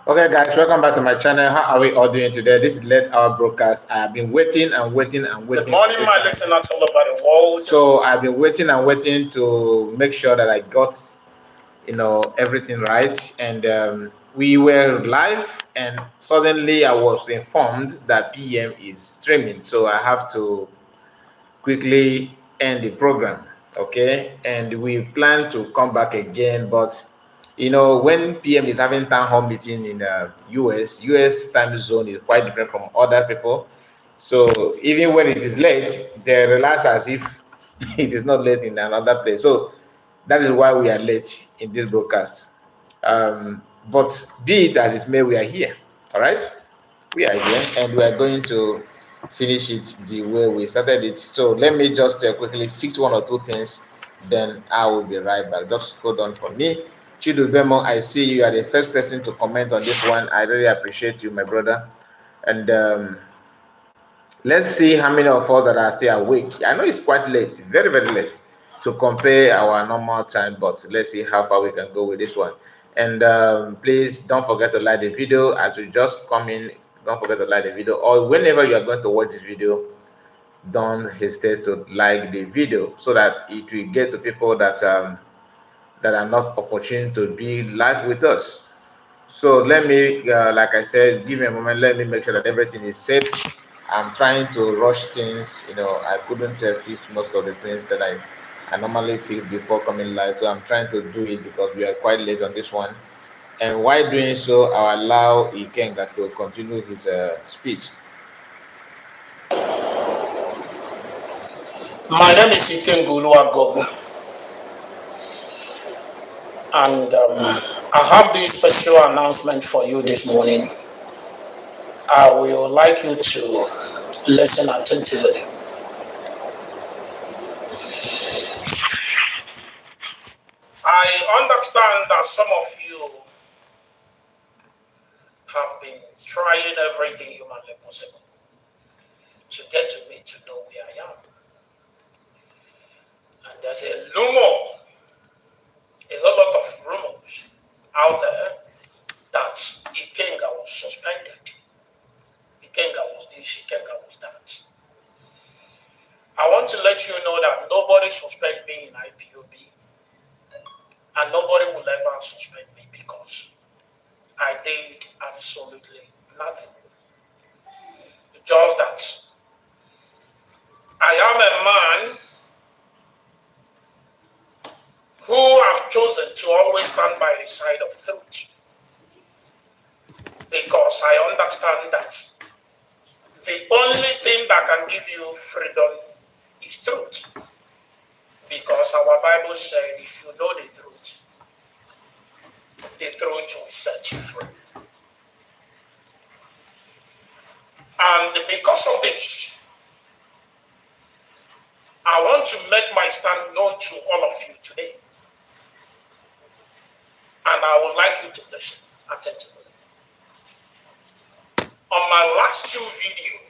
Okay, guys, welcome back to my channel. How are we all doing today? This is Late Hour Broadcast. I have been waiting and waiting and waiting. Good morning, my listeners all over the world. So I've been waiting and waiting to make sure that I got, everything right. And we were live, and suddenly I was informed that PM is streaming. So I have to quickly end the program. Okay, and we plan to come back again, but when PM is having town hall meeting in US time zone is quite different from other people. So even when it is late, they relax as if it is not late in another place. So that is why we are late in this broadcast. But be it as it may, we are here. All right, we are here, and we are going to finish it the way we started it. So let me just quickly fix one or two things, then I will be right back. Just hold on for me. Chidubemo, I see you are the first person to comment on this one. I really appreciate you, my brother. And let's see how many of us that are still awake. I know it's quite late, very, very late to compare our normal time, but let's see how far we can go with this one. And please don't forget to like the video as you just come in. Don't forget to like the video, or whenever you are going to watch this video, don't hesitate to like the video so that it will get to people that are not opportune to be live with us. So let me, like I said, give me a moment. Let me make sure that everything is set. I'm trying to rush things. I couldn't fix most of the things that I normally fix before coming live. So I'm trying to do it because we are quite late on this one. And while doing so, I'll allow Ikenga to continue his speech. My name is Ikenguluago, and I have this special announcement for you this morning. I will like you to listen attentively. I understand that some of you have been trying everything humanly possible to get to me to know where I am. And there's a whole lot of rumors out there that Ikenga was suspended. Ikenga was this, Ikenga was that. I want to let you know that nobody suspended me in IPOB, and nobody will ever suspend me because I did absolutely nothing. Just that I am a man who have chosen to always stand by the side of truth, because I understand that the only thing that can give you freedom is truth. Because our Bible said, if you know the truth will set you free. And because of this, I want to make my stand known to all of you today. And I would like you to listen attentively. On my last two videos,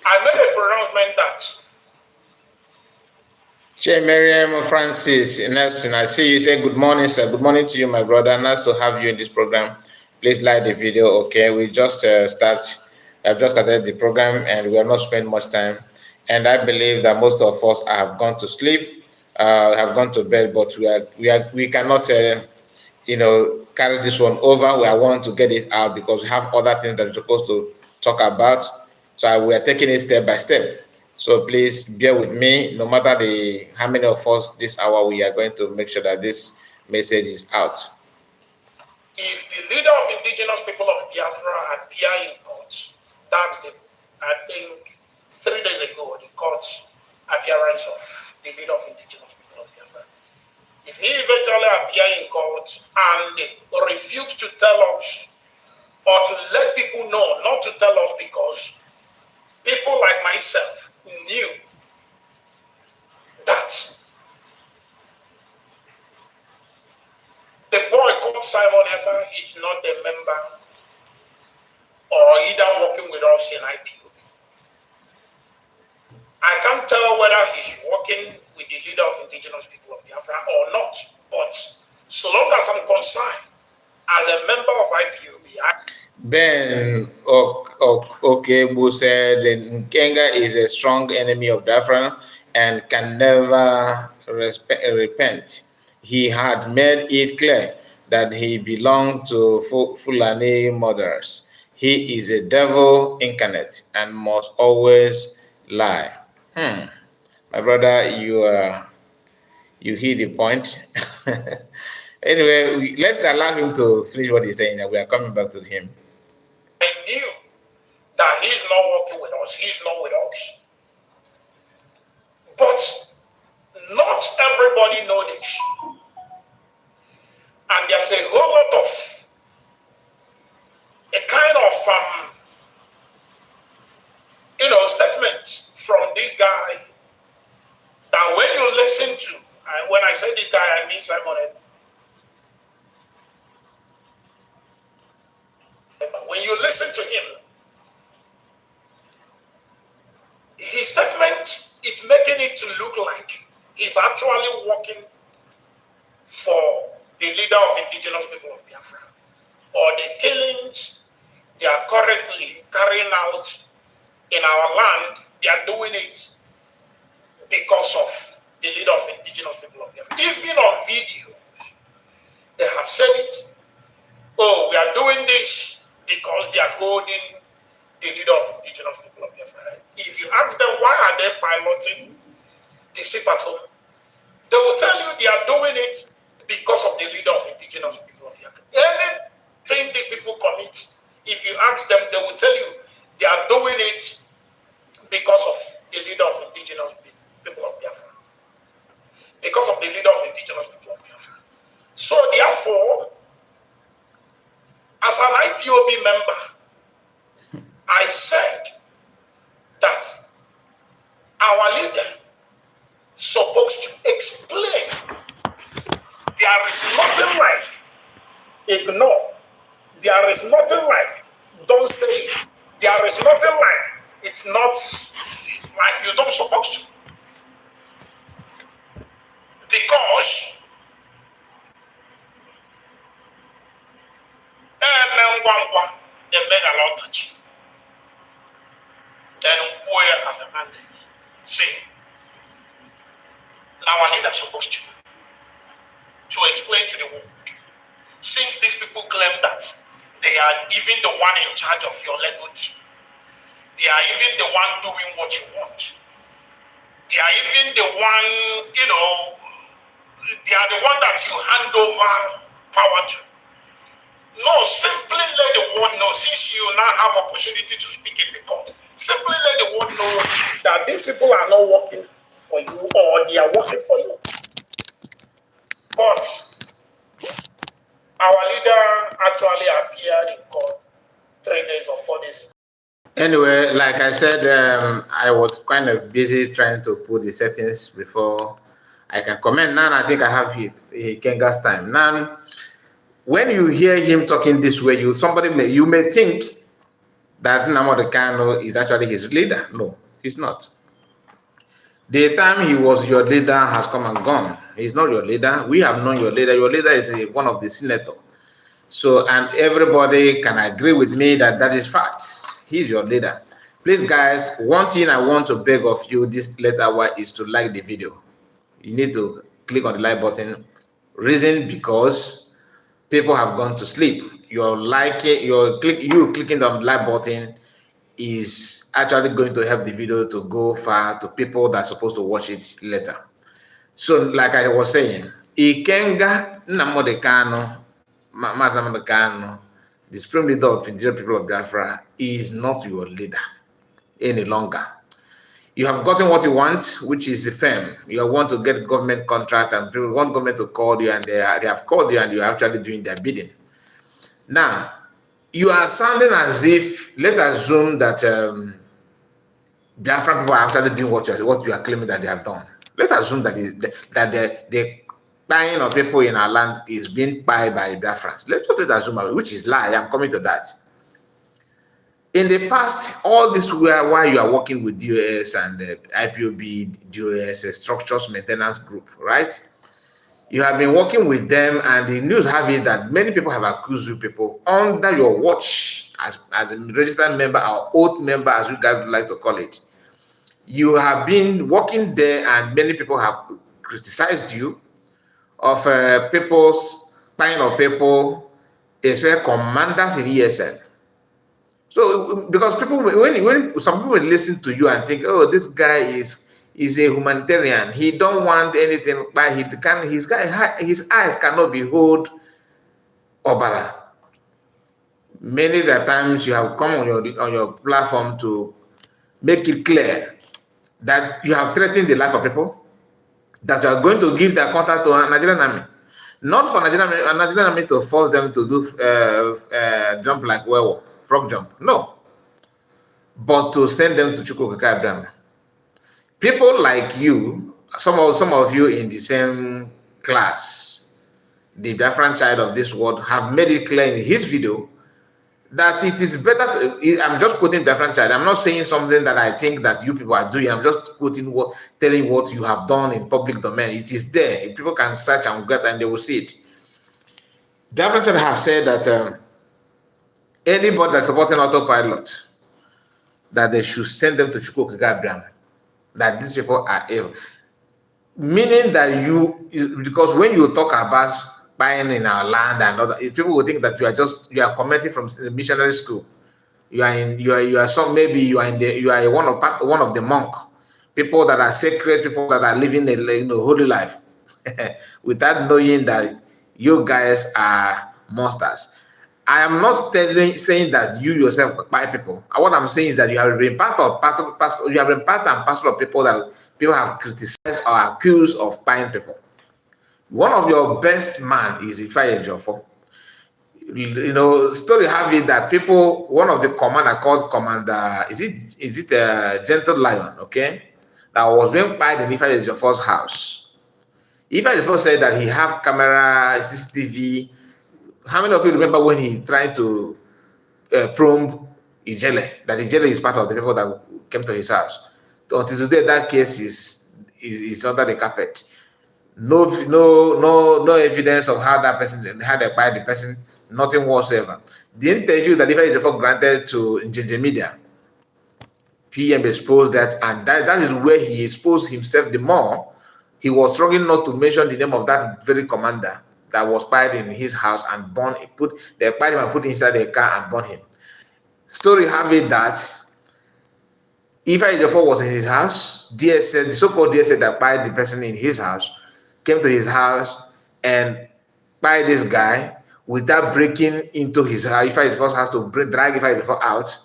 I made a pronouncement that Miriam Francis Nelson, I see you say good morning, sir. Good morning to you, my brother. Nice to have you in this program. Please like the video. Okay, we just I've just started the program, and we have not spent much time. And I believe that most of us have gone to sleep, have gone to bed, but we cannot carry this one over. We are wanting to get it out because we have other things that we're supposed to talk about. So we are taking it step by step. So please bear with me. No matter how many of us this hour, we are going to make sure that this message is out. If the leader of indigenous people of Biafra appear in court, that's I think 3 days ago, the court appearance of the leader of indigenous people of Biafra. If he eventually appear in court and refuse to tell us, or to let people know, not to tell us, because people like myself knew that the boy called Simon Eber is not a member or either working with us in IPOB. I can't tell whether he's working with the leader of indigenous people of Biafra or not, but so long as I'm concerned, as a member of IPOB, Ben Okegbu said that Nkenga is a strong enemy of Biafra and can never repent. He had made it clear that he belonged to Fulani murderers. He is a devil incarnate and must always lie. My brother, you hit the point. Anyway, let's allow him to finish what he's saying, and we are coming back to him. I knew that he's not working with us, he's not with us. But not everybody knows this. And there's a whole lot of a kind of statements from this guy that when you listen to, when I say this guy, I mean Simon. When you listen to him, his statement is making it to look like he's actually working for the leader of indigenous people of Biafra, or the killings they are currently carrying out in our land. They are doing it because of the leader of indigenous people of Biafra. Even on videos, they have said it. Oh, we are doing this because they are holding the leader of indigenous people of Biafra. If you ask them why are they piloting the ship at home, they will tell you they are doing it because of the leader of indigenous people of Biafra. Anything these people commit, if you ask them, they will tell you they are doing it because of the leader of indigenous people of Biafra. Because of the leader of indigenous people of Biafra. So therefore, as an IPOB member, I said that our leader supposed to explain. There is nothing like ignore. There is nothing like don't say it. There is nothing like it's not like you don't supposed to. Because then we as a man say our leader supposed to explain to the world. Since these people claim that they are even the one in charge of your Lego team, they are even the one doing what you want. They are even the one, they are the one that you hand over power to. No, simply let the world know, since you now have opportunity to speak in the court, simply let the world know that these people are not working for you or they are working for you. But our leader actually appeared in court 3 days or 4 days ago. Anyway, like I said, I was kind of busy trying to put the settings before I can comment. Now I think I have Kenga's time. Now, when you hear him talking this way, you may think that Nnamdi Kanu is actually his leader. No, he's not. The time he was your leader has come and gone. He's not your leader. We have known your leader. Your leader is one of the senators. So, and everybody can agree with me that that is facts. He's your leader. Please, guys, one thing I want to beg of you this late hour is to like the video. You need to click on the like button. Reason because people have gone to sleep. You clicking on the like button is actually going to help the video to go far to people that are supposed to watch it later. So, like I was saying, Ikenga Nnamdi Kanu, Master Nnamdi Kanu, the supreme leader of the indigenous people of Biafra, is not your leader any longer. You have gotten what you want, which is the fame. You want to get government contract, and people want government to call you, and they have called you, and you are actually doing their bidding. Now, you are sounding as if, let's assume that Biafran people are actually doing what you are claiming that they have done. Let's assume that the buying of people in our land is being bought by Biafrans. Let's assume, which is lie. I'm coming to that. In the past, all this while you are working with DOS and IPOB, DOS, Structures Maintenance Group, right? You have been working with them, and the news have it that many people have accused you people under your watch as a registered member or oath member, as you guys would like to call it. You have been working there, and many people have criticized you of people's kind of people, especially commanders in ESN. So because people, when some people listen to you and think, oh, this guy is a humanitarian, he don't want anything, but he can his eyes cannot behold Obara. Many the times you have come on your platform to make it clear that you have threatened the life of people, that you are going to give their contact to a Nigerian army. Not for Nigerian army to force them to do jump like werewolf, frog jump. No. But to send them to Chukwuka Abraham. People like you, some of you in the same class, the Biafran child of this world, have made it clear in his video that it is better to, I'm just quoting Biafran child. I'm not saying something that I think that you people are doing. I'm just quoting telling what you have done in public domain. It is there. People can search and get and they will see it. Biafran child have said that anybody that's supporting autopilot, that they should send them to Chukwuka Abraham. That these people are evil. Meaning that because when you talk about buying in our land and other, people will think that you are commenting from the missionary school. You are some, maybe you are one of the monk, people that are sacred, people that are living a holy life, without knowing that you guys are monsters. I am not saying that you yourself buy people. What I'm saying is that you have been part and parcel of people that people have criticized or accused of buying people. One of your best man is Ifeanyi Ejiofor. Story have it that people, one of the commander called Commander, is it a Gentle Lion, okay, that was being pied in Ifeanyi Ejiofor's house. Ifeanyi Ejiofor said that he have camera, CCTV. How many of you remember when he tried to probe Ijele, that Ijele is part of the people that came to his house? Until today, that case is under the carpet. No evidence of how that person, how they acquired the person, nothing whatsoever. The interview that Ifeanyi Ejiofor granted to Njeje Media, PM exposed that, and that is where he exposed himself the more. He was struggling not to mention the name of that very commander that was pied in his house and they pied him and put him inside the car and burned him. Story have it that Ifeanyi Ejiofor was in his house. DSS, the so-called DSS that pied the person in his house, came to his house and pied this guy without breaking into his house. Ifeanyi Ejiofor has to drag Ifeanyi Ejiofor out.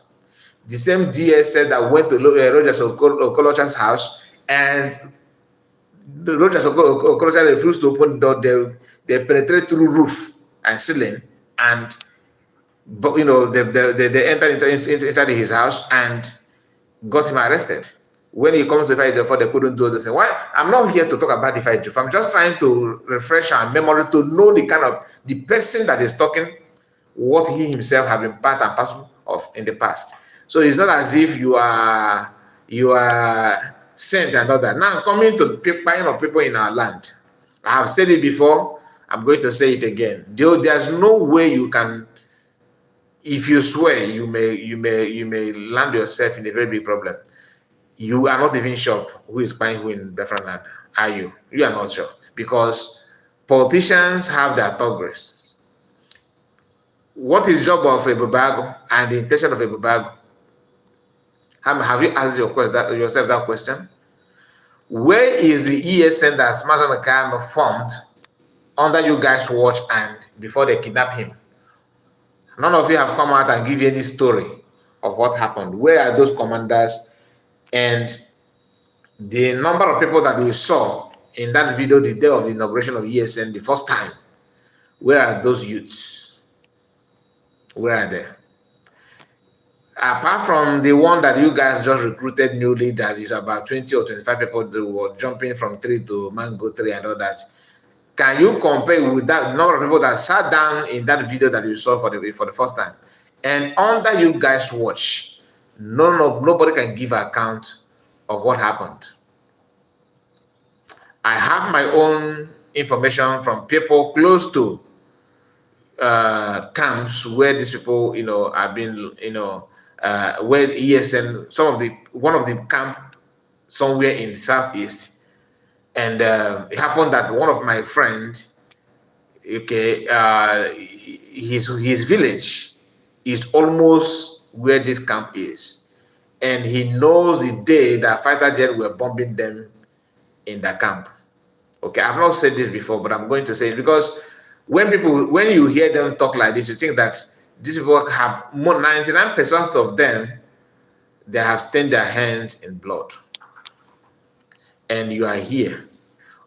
The same DSS that went to Rogers Okorocha's house, and Rogers Okorocha refused to open the door. They penetrate through roof and ceiling, and they entered inside his house and got him arrested. When he comes to Ifeanyi Ejiofor, they couldn't do this. Why? I'm not here to talk about Ifeanyi Ejiofor. I'm just trying to refresh our memory to know the person that is talking, what he himself has been part and parcel of in the past. So it's not as if you are sent and all that. Now, coming to buying of people in our land, I have said it before. I'm going to say it again. There's no way you can. If you swear, you may land yourself in a very big problem. You are not even sure who is buying who in different land. Are you? You are not sure, because politicians have their thuggeries. What is the job of a Bubago and the intention of a Bubago? Have you asked yourself that question? Where is the ESN that Smart Kano formed under you guys' watch and before they kidnapped him? None of you have come out and give any story of what happened. Where are those commanders? And the number of people that we saw in that video the day of the inauguration of ESN the first time, where are those youths? Where are they? Apart from the one that you guys just recruited newly, that is about 20 or 25 people that were jumping from tree to mango tree and all that, can you compare with that number of people that sat down in that video that you saw for the first time? And under you guys' watch, nobody can give account of what happened. I have my own information from people close to camps where these people, have been, where ESN, one of the camp somewhere in the southeast, and it happened that one of my friends, okay, his village is almost where this camp is, and he knows the day that fighter jets were bombing them in the camp. Okay, I've not said this before, but I'm going to say it because when you hear them talk like this, you think that these people have 99% of them, they have stained their hands in blood, and you are here.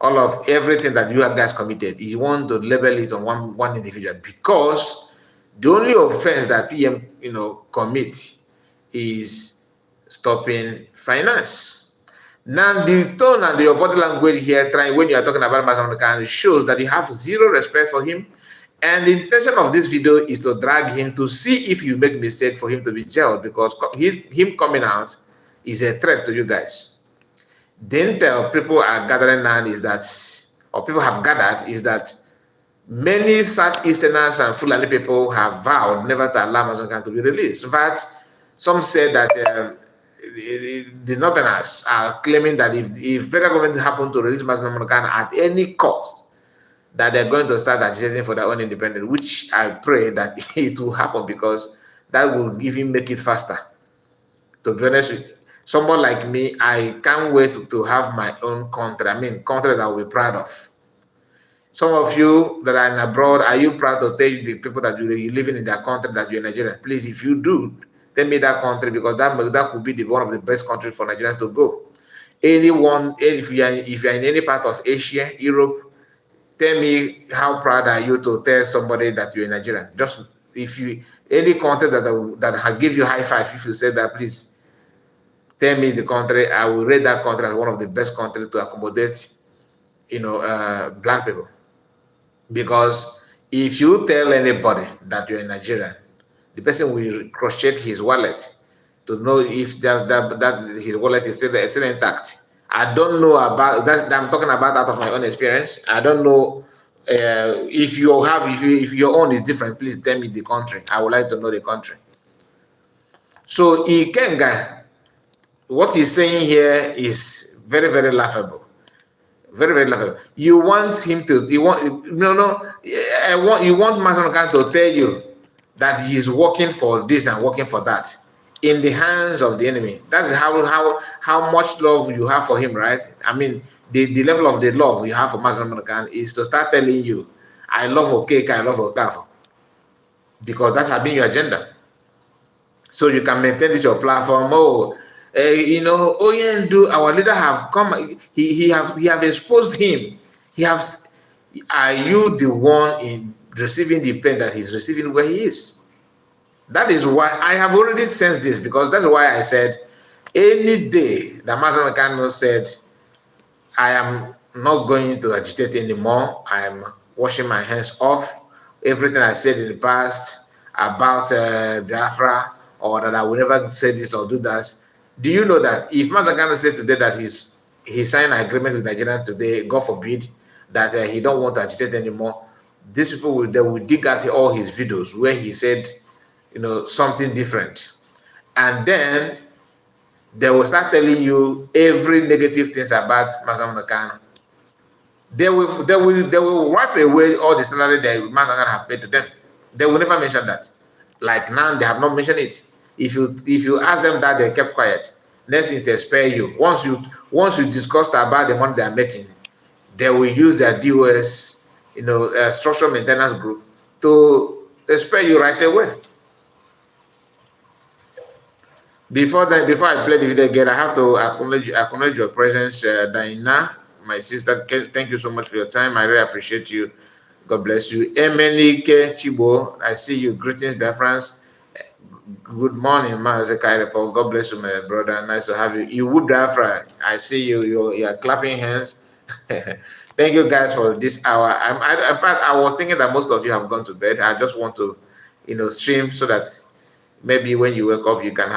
All of everything that you guys committed, you want to label it on one individual because the only offense that PM commit is stopping finance. Now the tone and your body language here, trying when you are talking about Masamukan, shows that you have zero respect for him. And the intention of this video is to drag him to see if you make mistake for him to be jailed, because him coming out is a threat to you guys. The intel people are gathering now is that, or people have gathered, is that many Southeasterners and Fulani people have vowed never to allow Mazonkan to be released. In fact, some said that the Northerners are claiming that if federal government happen to release Mazonkan at any cost, that they're going to start agitating for their own independence, which I pray that it will happen, because that will even make it faster. To be honest with someone like me, I can't wait to have my own country. I mean, country that I'll be proud of. Some of you that are in abroad, are you proud to tell the people that you're living in their country that you're Nigerian? Please, if you do, tell me that country, because that could be one of the best countries for Nigerians to go. Anyone, if you're in any part of Asia, Europe, tell me how proud are you to tell somebody that you're Nigerian. Just if you any country that give you high five, if you say that, please tell me the country. I will rate that country as one of the best countries to accommodate, black people. Because if you tell anybody that you're a Nigerian, the person will cross-check his wallet to know if that his wallet is still intact. I don't know about that. I'm talking about out of my own experience. I don't know if your own is different. Please tell me the country. I would like to know the country. So Ikenga, what he's saying here is very, very laughable. Very, very laughable. You want him to, you want Masanukan to tell you that he's working for this and working for that in the hands of the enemy. That's how much love you have for him, right? I mean, the level of the love you have for Masanukan is to start telling you, I love Okeke, I love Okafor, because that's been your agenda. So you can maintain this your platform. Oyendu, our leader have come. He have exposed him. Are you the one in receiving the pain that he's receiving where he is? That is why I have already sensed this, because that's why I said any day that Master Mekano said, I am not going to agitate anymore. I am washing my hands off. Everything I said in the past about Biafra, or that I will never say this or do that. Do you know that if Mazagana said today that he signed an agreement with Nigeria today, God forbid, that he don't want to agitate anymore, these people will dig at all his videos where he said, something different. And then they will start telling you every negative things about Mazagana. They will wipe away all the salary that Mazagana have paid to them. They will never mention that. Like now, they have not mentioned it. If you ask them that, they kept quiet. Next thing, they spare you. Once you discussed about the money they are making, they will use their DOS, structural maintenance group to spare you right away. Before I play the video again, I have to acknowledge your presence, Diana, my sister. Thank you so much for your time. I really appreciate you. God bless you. Emenike Chibo, I see you. Greetings, Biafrans. Good morning, Mazekai. God bless you, my brother. Nice to have you. You would Biafra. I see you. You are clapping hands. Thank you guys for this hour. In fact, I was thinking that most of you have gone to bed. I just want to, stream so that maybe when you wake up, you can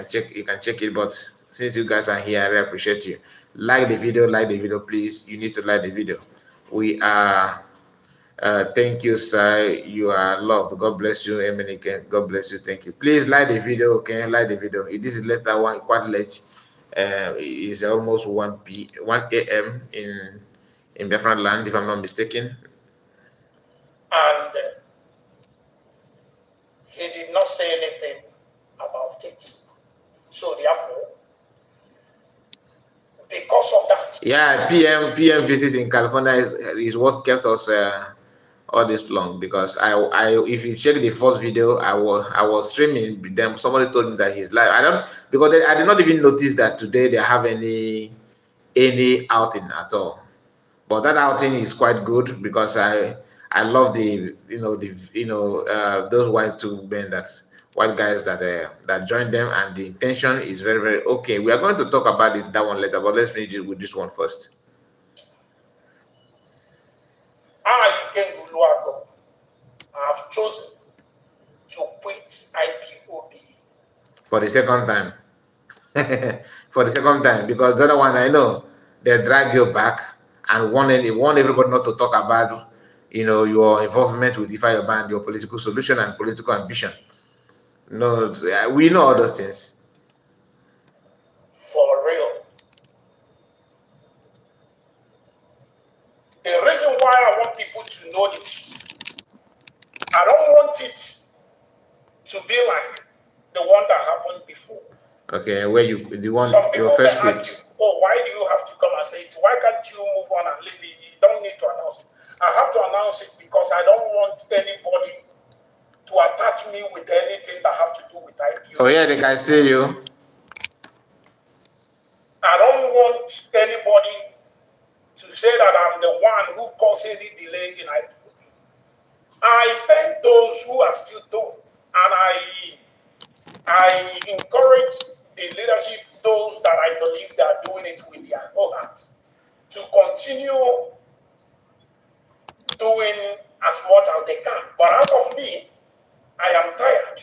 check it. But since you guys are here, I really appreciate you. Like the video, please. You need to like the video. We are. Thank you, sir. You are loved. God bless you, Emenike. God bless you. Thank you. Please like the video. Okay, like the video. This is later one, quite late. It's almost 1 a.m. in Biafran land, if I'm not mistaken. And he did not say anything about it. So therefore, because of that. Yeah, PM visit in California is what kept us all this long, because I if you check the first video, I was streaming. Then somebody told me that he's live. I don't, because I did not even notice that today they have any outing at all. But that outing is quite good, because I love the those white guys that joined them, and the intention is very, very okay. We are going to talk about that one later, but let's finish it with this one first. I have chosen to quit IPOB For the second time. For the second time, because the other one, I know they drag you back and want everybody not to talk about your involvement with Ifeanyi Band, your political solution and political ambition. No, we know all those things. for real. The reason why I want people to know this, I don't want it to be like the one that happened before. Okay, where Some your people may first argue, tweet. oh, why do you have to come and say it? Why can't you move on and leave it? You don't need to announce it. I have to announce it because I don't want anybody to attach me with anything that have to do with IPO. Oh yeah, they can see you. I don't want anybody to say that I'm the one who caused any delay in IPO. I thank those who are still doing, and I encourage the leadership, those that I believe they are doing it with their whole heart, to continue doing as much as they can. But as of me, I am tired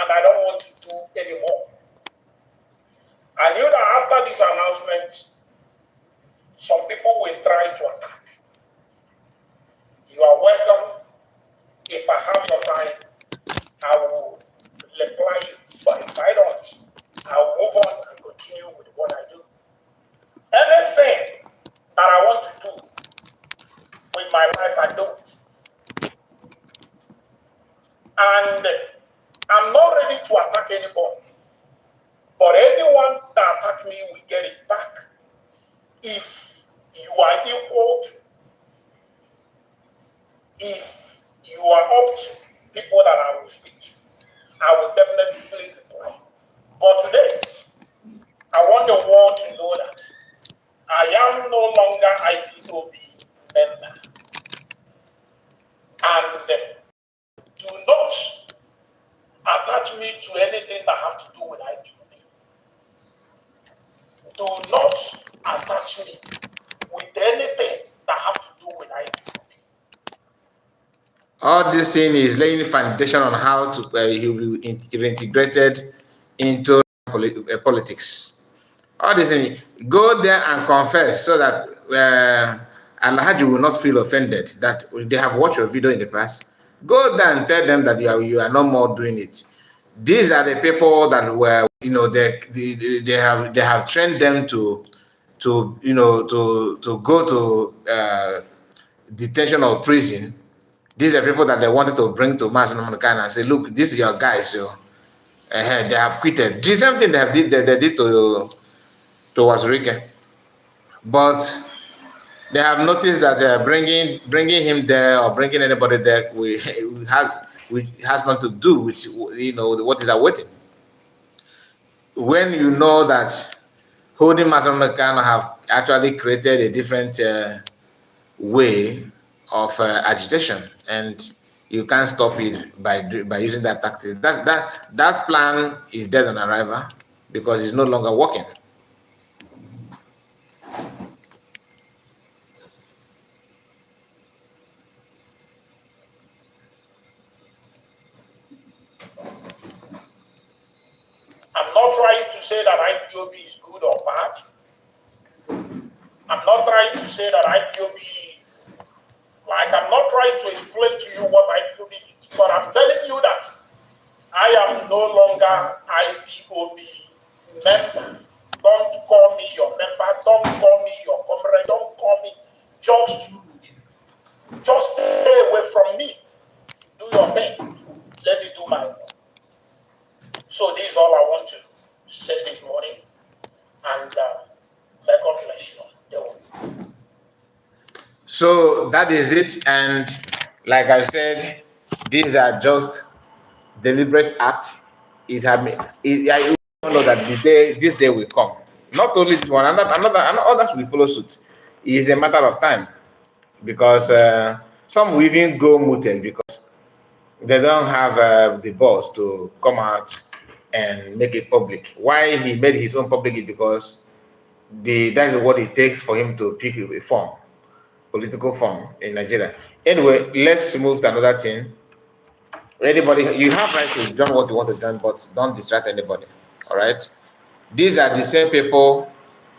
and I don't want to do anymore. I knew that after this announcement, some people will try to attack. You are welcome. If I have your time, I will reply you. But if I don't, I will move on and continue with what I do. Anything that I want to do with my life, I do it. And I'm not ready to attack anybody. But anyone that attacks me will get it back. If you are equal to, if you are up to people that I will speak to, I will definitely reply. But today, I want the world to know that I am no longer IPOB member. And do not attach me to anything that have to do with IPOB. Do not attach me with anything that have to do with IPOB. All this thing is laying the foundation on how to he will be integrated into politics. All this thing, go there and confess, so that Alhaji will not feel offended that they have watched your video in the past. Go there and tell them that you are no more doing it. These are the people that were, they have trained them to go to detention or prison. These are people that they wanted to bring to Mass Namanakan and say, look, this is your guys. So they have quitted. The same thing they did to Wazurike. But they have noticed that bringing him there or bringing anybody there has nothing to do with what is awaiting. When you know that holding Mass Namanakan have actually created a different way of agitation, and you can't stop it by using that tactic. That plan is dead on arrival, because it's no longer working. I'm not trying to say that IPOB is good or bad. I'm not trying to say that IPOB I cannot try to explain to you what IPOB is, but I'm telling you that I am no longer IPOB member. Don't call me your member. Don't call me your comrade. Don't call me. Just stay away from me. Do your thing. Let me do my own. So this is all I want to say this morning. And may God bless you. So that is it. And like I said, these are just deliberate acts. I know that this day will come. Not only this one, others will follow suit. It is a matter of time, because some will even go muted because they don't have the balls to come out and make it public. Why he made his own public is because that's what it takes for him to pick a form, political form in Nigeria. Anyway, let's move to another thing. Anybody, you have right to join what you want to join, but don't distract anybody. All right. These are the same people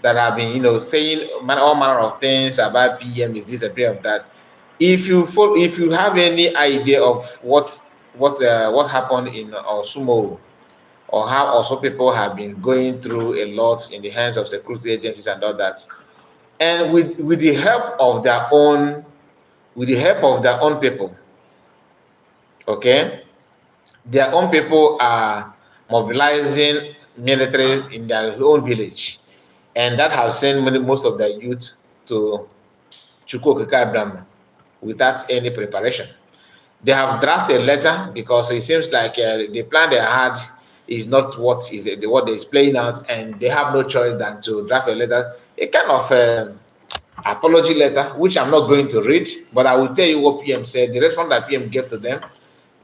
that have been, saying all manner of things about PM is this, a bit of that. If you have any idea of what happened in Osumo, or how also people have been going through a lot in the hands of security agencies and all that, and with the help of their own people, okay, their own people are mobilizing military in their own village, and that has sent most of their youth to Chukwokika Brahma without any preparation. They have drafted a letter because it seems like the plan they had is not what is playing out, and they have no choice than to draft a letter, a kind of apology letter, which I'm not going to read, but I will tell you what PM said. The response that PM gave to them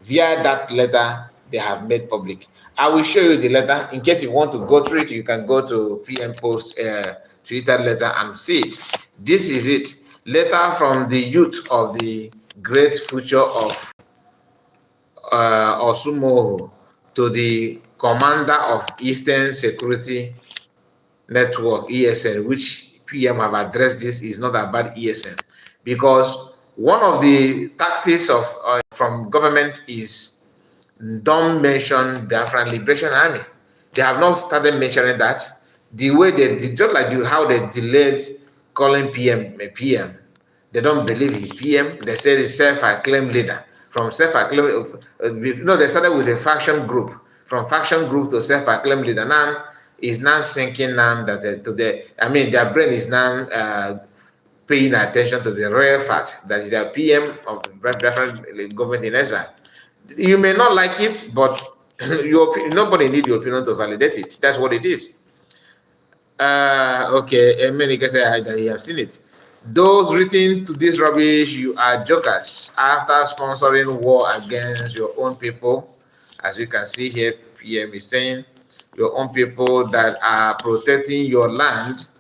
via that letter they have made public. I will show you the letter. In case you want to go through it, you can go to PM Post Twitter letter and see it. This is it. Letter from the youth of the great future of Osumoho to the commander of Eastern Security Network, ESN, which PM have addressed. This is not about ESN, because one of the tactics of from government is don't mention Biafran Liberation Army. They have not started mentioning that. The way they did, just like how they delayed calling PM a PM, they don't believe he's PM. They say he's self-acclaimed leader. From self-acclaimed, they started with a faction group. From faction group to self-acclaimed leader. Now is now sinking now that their brain is now paying attention to the real fact that is the PM of the government in exile. You may not like it, but nobody needs your opinion to validate it. That's what it is. Okay, and many guys say that you have seen it. Those written to this rubbish, you are jokers after sponsoring war against your own people. As you can see here, PM is saying your own people that are protecting your land.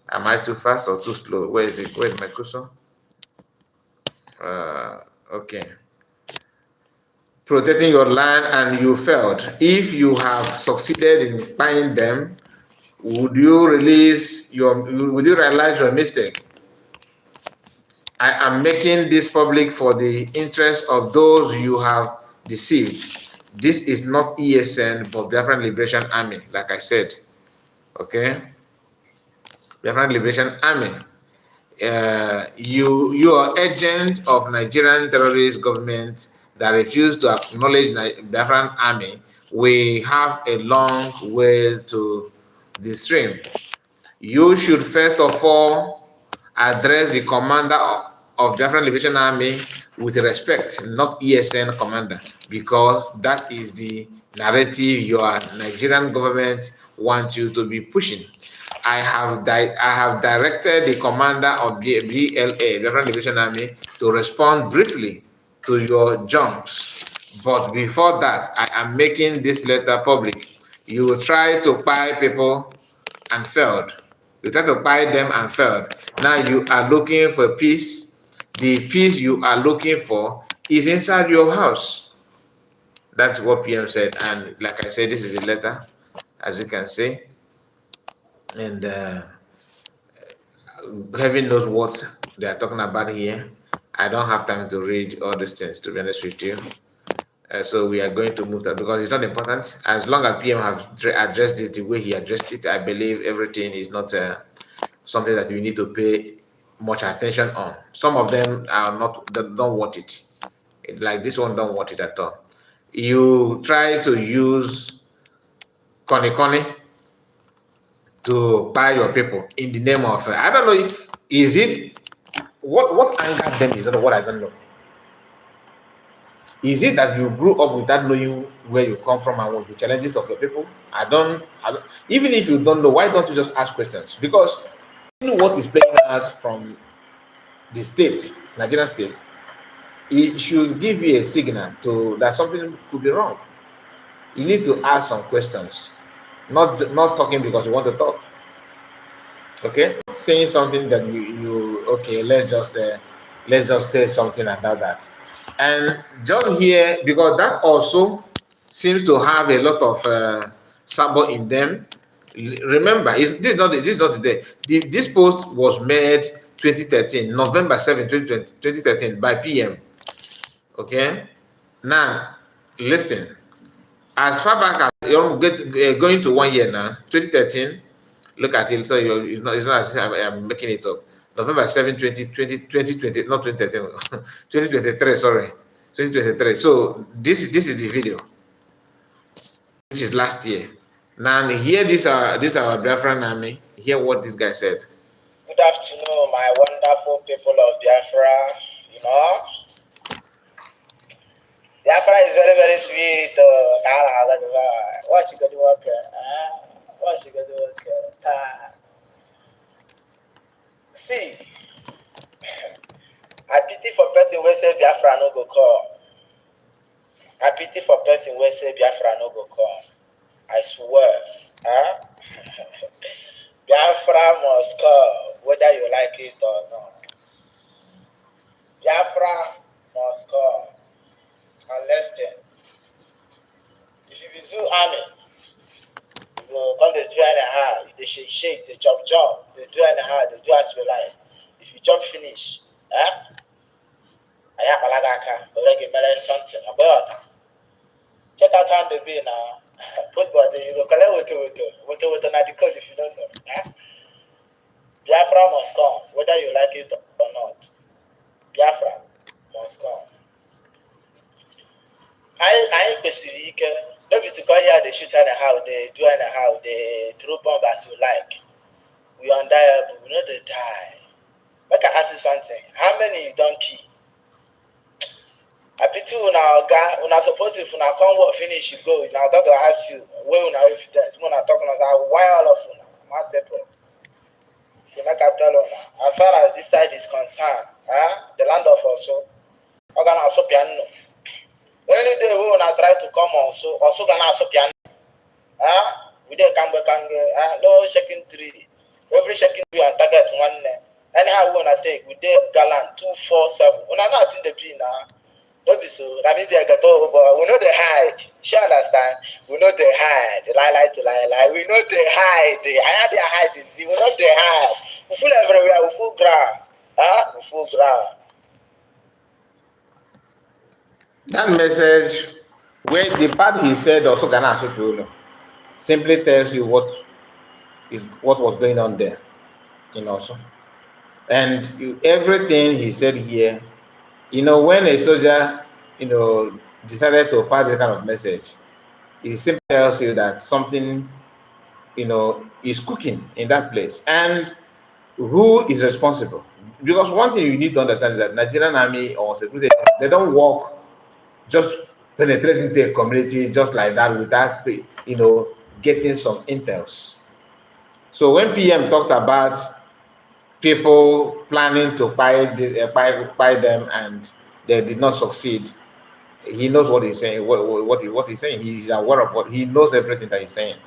Am I too fast or too slow? Where is it? Where's my cursor? Okay. Protecting your land and you failed. If you have succeeded in buying them, would you realize your mistake? I am making this public for the interest of those you have deceived. This is not ESN, but Biafran Liberation Army, like I said. Okay? Biafran Liberation Army. You are agent of Nigerian terrorist government that refuse to acknowledge Biafran Army. We have a long way to the stream. You should first of all address the commander of Biafran Liberation Army with respect, not ESN commander, because that is the narrative your Nigerian government wants you to be pushing. I have directed the commander of BLA, Biafran Liberation Army, to respond briefly to your junks. But before that, I am making this letter public. You will try to buy people and failed. You try to buy them and failed. Now you are looking for peace. The peace you are looking for is inside your house. That's what PM said. And like I said, this is a letter, as you can see. And heaven knows what they are talking about here. I don't have time to read all these things, to be honest with you. So we are going to move that because it's not important. As long as PM have addressed it the way he addressed it, I believe everything is not something that we need to pay much attention on. Some of them are not, they don't want it. Like this one, don't want it at all. You try to use Connie to buy your people in the name of, I don't know, is it, what angered them is what I don't know. Is it that you grew up without knowing where you come from and what the challenges of your people? I don't, even if you don't know, why don't you just ask questions? Because you know what is playing out from the state, Nigerian state, it should give you a signal to that something could be wrong. You need to ask some questions, not talking because you want to talk. Okay, saying something that you okay, let's just say something about that. And just here, because that also seems to have a lot of sabo in them. Remember, this is not today. This post was made 2013, November 7, 2020, 2013 by PM. Okay, now listen. As far back as you're going to 1 year now, 2013. Look at it. So it's not as if I'm making it up. November 7, 2020, not 2013, 2023, sorry. 2023. So this is the video, which is last year. Now here this our Biafran army. Hear what this guy said. Good afternoon, my wonderful people of Biafra. You know, Biafra is very, very sweet. What you gonna do? What you gonna do? See, I pity for person who say Biafra no go come. I pity for person who say Biafra no go come. I swear. Biafra must come, whether you like it or not. Biafra must come. And listen, if you visit army, you go come to do anyhow, they shake, they jump, they do anyhow, they do as you like. If you jump finish, I have a already made something about. Check out how they be now. Put body, you go collect with the code if you don't know. Biafra must come, whether you like it or not. Biafra must come. I basically maybe to go here, they shoot anyhow, they do anyhow, they throw bomb as you like. We undieable, we know they die. Make I ask you something. How many you don't kill? I pity una suppose if una come work finish, you go. Now I'm gonna ask you, where una evidence? When I talk about why all of una, mad people. See, make I tell you, as far as this side is concerned, the land of also, I'm gonna also piano. Any day we wanna try to come also gonna also piano. We dey come back and no shaking tree. Every shaking tree and target one. Anyhow we wanna take, we dey gallant 247. Una not see the P now. Don't be so. That maybe I get over. We know they hide. She understand. We know they hide. Lie to lie. We know they hide. I had they hide. See, we know they hide. We full everywhere. We full ground. We full ground. That message, where the part he said also Ghana simply tells you what was going on there in also. And everything he said here, when a soldier, decided to pass this kind of message, it simply tells you that something, is cooking in that place. And who is responsible? Because one thing you need to understand is that Nigerian army or security, they don't work just penetrate into a community just like that without, getting some intels. So when PM talked about people planning to buy them and they did not succeed, he knows what he's saying. What he's saying, he's aware of what he knows, everything that he's saying,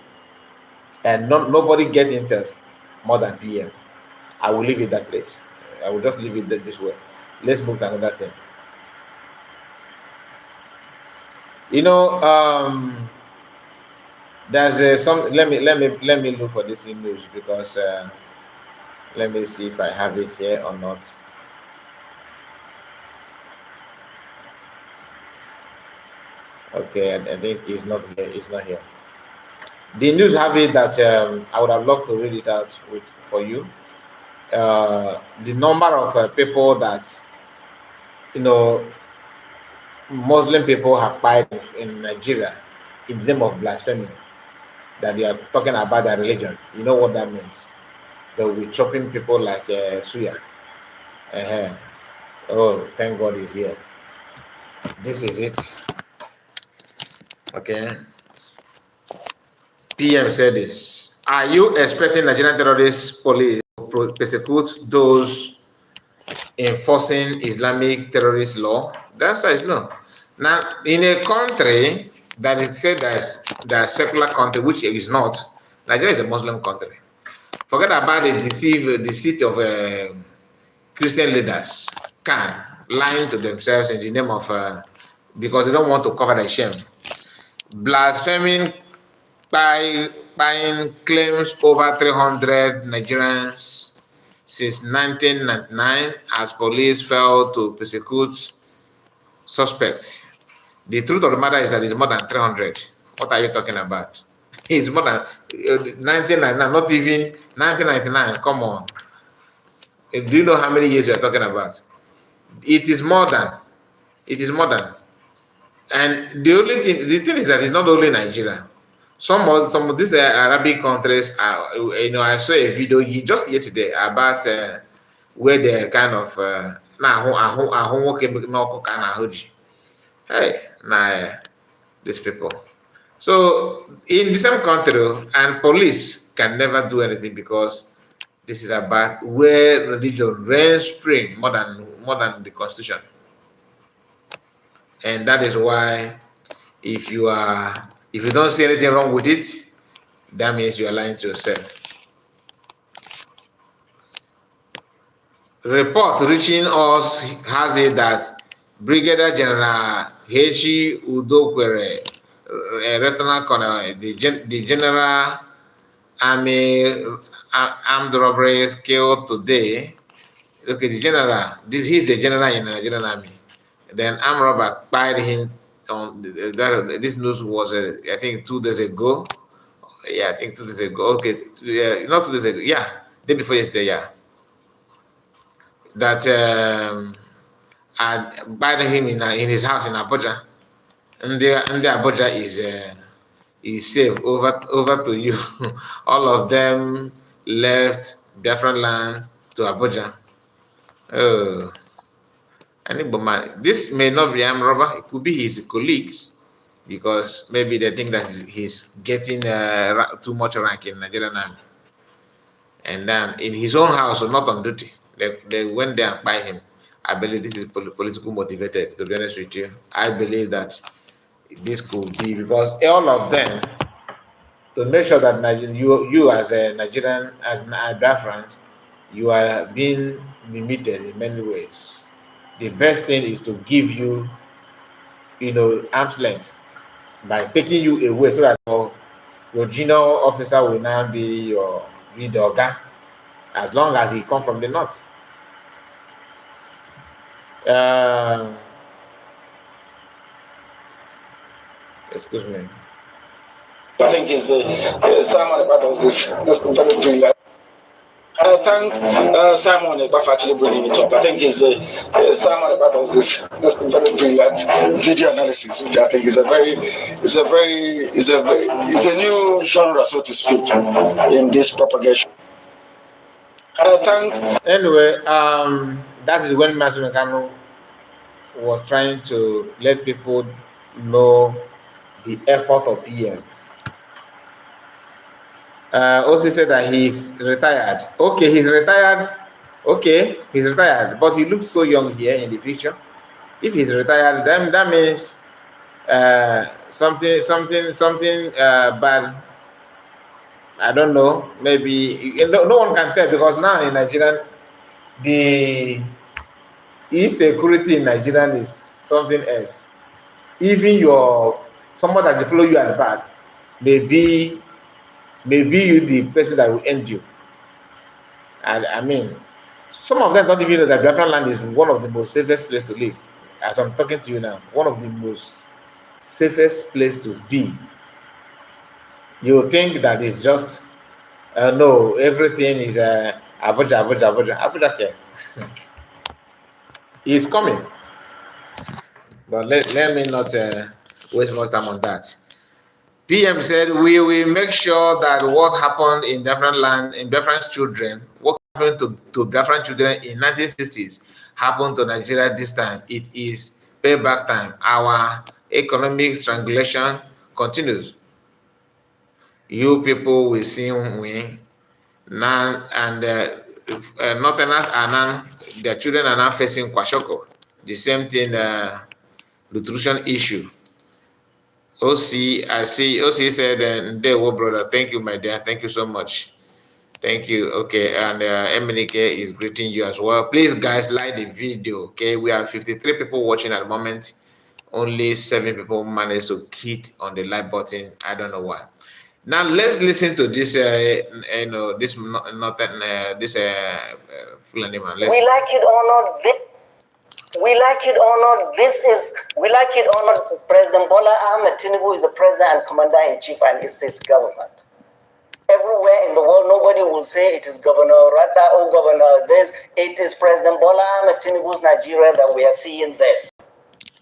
and nobody gets intels more than PM. I will leave it that place. I will just leave it this way. Let's move to another thing. There's some. Let me look for this image because let me see if I have it here or not. Okay, I think he's not here. He's not here. The news have it that I would have loved to read it out with for you. The number of people that you know Muslim people have died in Nigeria in the name of blasphemy, that they are talking about their religion. You know what that means? They will be chopping people like suya. Uh-huh. Oh, thank God he's here. This is it. Okay. PM said this. Are you expecting Nigerian terrorist police to persecute those enforcing Islamic terrorist law? The answer is no. Now, in a country that is said that secular country, which it is not, Nigeria is a Muslim country. Forget about the deceit of Christian leaders can lying to themselves in the name of because they don't want to cover their shame. Blaspheming buying claims over 300 Nigerians since 1999 as police failed to persecute suspects. The truth of the matter is that it's more than 300. What are you talking about? It's more than 1999, not even 1999. Come on. Do you know how many years we are talking about? It is more than. It is more than. And the thing is that it's not only Nigeria. Some of these Arabic countries are, I saw a video just yesterday about where they kind of hey, nah, these people. So in the same country, and police can never do anything because this is about where religion reigns supreme more than the constitution, and that is why if you don't see anything wrong with it, that means you are lying to yourself. Report reaching us has it that Brigadier General Hechi Udokwere, Lieutenant Colonel, the General Army armed robberies killed today. Okay, the general. He's the general in the Nigerian Army. Then armed robber tied him on. This news was I think 2 days ago. Yeah, I think 2 days ago. Okay, not 2 days ago. Yeah, day before yesterday. Yeah, that had buried him in his house in Abuja. And the Abuja is safe. Over to you. All of them left Biafran land to Abuja. Oh, this may not be armed robber. It could be his colleagues because maybe they think that he's getting too much rank in Nigerian army. And then in his own house, or not on duty, they went there and buy him. I believe this is political motivated, to be honest with you. I believe that this could be because all of them, to make sure that you as a Nigerian, as an Biafran, you are being limited in many ways. The best thing is to give you, arm's length by taking you away so that your junior officer will now be the oga, as long as he come from the north. Excuse me. I think it's Simon about this. I thank Simon for actually bringing it up. I think it's Simon about this. Bring that video analysis, which I think is a new genre, so to speak, in this propagation. Anyway, that is when Master Mekano was trying to let people know the effort of PM. Also said that he's retired. Okay, he's retired. Okay, he's retired, but he looks so young here in the picture. If he's retired, then that means something bad. I don't know. Maybe no one can tell because now in Nigeria, the insecurity in Nigeria is something else. Even someone that follow you at the back, maybe you the person that will end you. And I mean, some of them don't even know that Biafran land is one of the most safest place to live. As I'm talking to you now, one of the most safest place to be. You think that it's just no, everything is Abuja, Abuja, Abuja, Abuja. Okay. He's coming, but let me not waste much time on that. PM said we will make sure that what happened in different land, in different children, what happened to different children in 1960s happened to Nigeria this time. It is payback time. Our economic strangulation continues. You people will see win now, and Northerners are now, their children are now facing kwashoko. The same thing, nutrition issue. OC, I see. OC said, "Ndewo, brother. Thank you, my dear. Thank you so much. Thank you." Okay, and Emenike is greeting you as well. Please, guys, like the video. Okay, we have 53 people watching at the moment. Only 7 people managed to hit on the like button. I don't know why. Now let's listen to this. This Fulani man. We like it or not. We like it or not, we like it or not, President Bola Ahmed Tinubu is the president and commander-in-chief, and it's his government. Everywhere in the world, nobody will say it is Governor Rada or Governor this. It is President Bola Ahmed Tinubu's Nigeria that we are seeing this.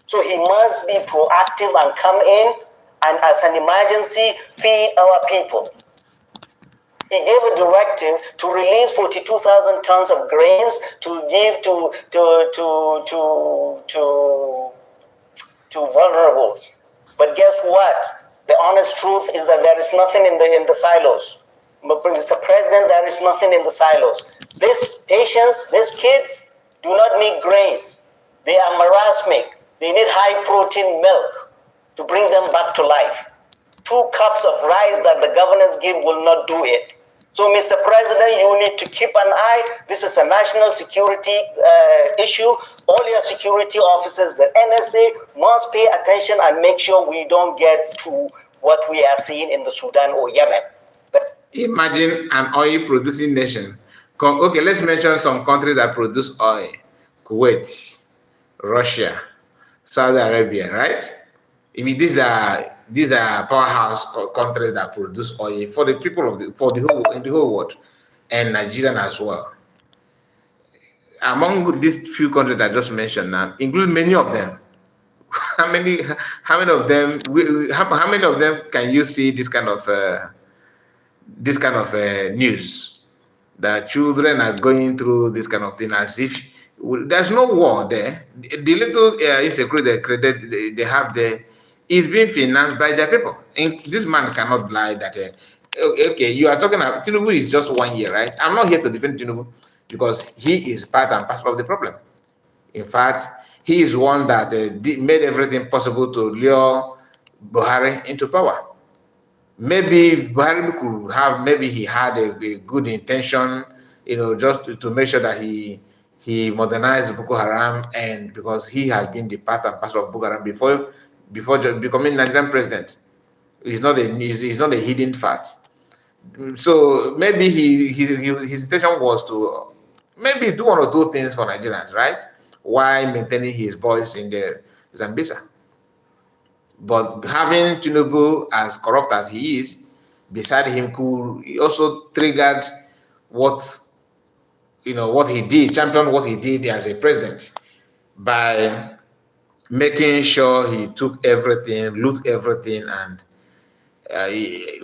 So he must be proactive and come in and, as an emergency, feed our people. He gave a directive to release 42,000 tons of grains to give to vulnerables. But guess what? The honest truth is that there is nothing in the silos. But Mr. President, there is nothing in the silos. These patients, these kids, do not need grains. They are marasmic. They need high protein milk to bring them back to life. 2 cups of rice that the governors give will not do it. So, Mr. President, you need to keep an eye. This is a national security issue. All your security officers, the NSA, must pay attention and make sure we don't get to what we are seeing in the Sudan or Yemen. Imagine an oil-producing nation. Okay, let's mention some countries that produce oil: Kuwait, Russia, Saudi Arabia, right? I mean, these are powerhouse countries that produce oil for the people of in the whole world, and Nigeria as well. Among these few countries I just mentioned now, include many of them. How many of them? How many of them can you see this kind of news that children are going through this kind of thing as if there's no war there? The little insecurity they have there is being financed by their people. And this man cannot lie that, okay, you are talking about Tinubu is just 1 year, right? I'm not here to defend Tinubu because he is part and parcel of the problem. In fact, he is one that made everything possible to lure Buhari into power. Maybe Buhari could have, maybe he had a good intention, just to make sure that he modernized Boko Haram, and because he has been the part and parcel of Boko Haram before just becoming Nigerian president. It's not a hidden fact. So maybe his intention was to maybe do one or two things for Nigerians, right? While maintaining his voice in the Zambesa. But having Tinubu as corrupt as he is, beside him could also triggered what he did, championed what he did as a president by making sure he took everything, loot everything, and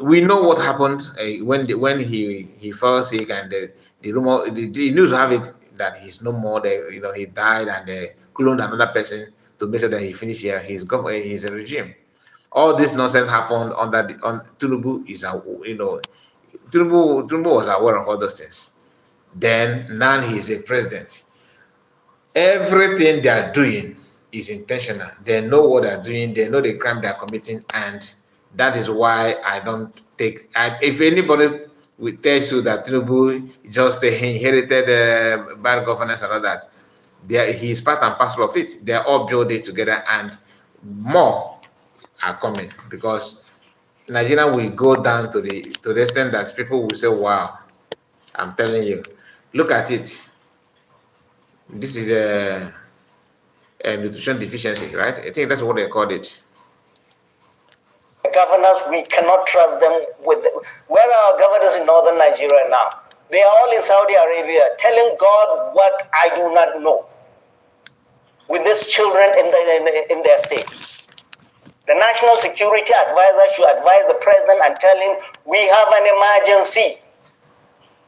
we know what happened when he fell sick, and the rumor, the news have it that he's no more there. He died, and they cloned another person to make sure that he finished his regime. All this nonsense happened on Tinubu. Tinubu was aware of all those things. Then now he's a president. Everything they are doing is intentional. They know what they're doing. They know the crime they're committing, and that is why I don't take. If anybody will tell you that Tinubu just inherited bad governance and all that, he's part and parcel of it. They are all building together, and more are coming, because Nigeria will go down to the extent that people will say, "Wow, I'm telling you, look at it. This is a nutrition deficiency, right?" I think that's what they called it. governors, we cannot trust them with where are our governors in northern Nigeria now? They are all in Saudi Arabia telling God what I do not know with these children in their states. The national security advisor should advise the president and tell him we have an emergency.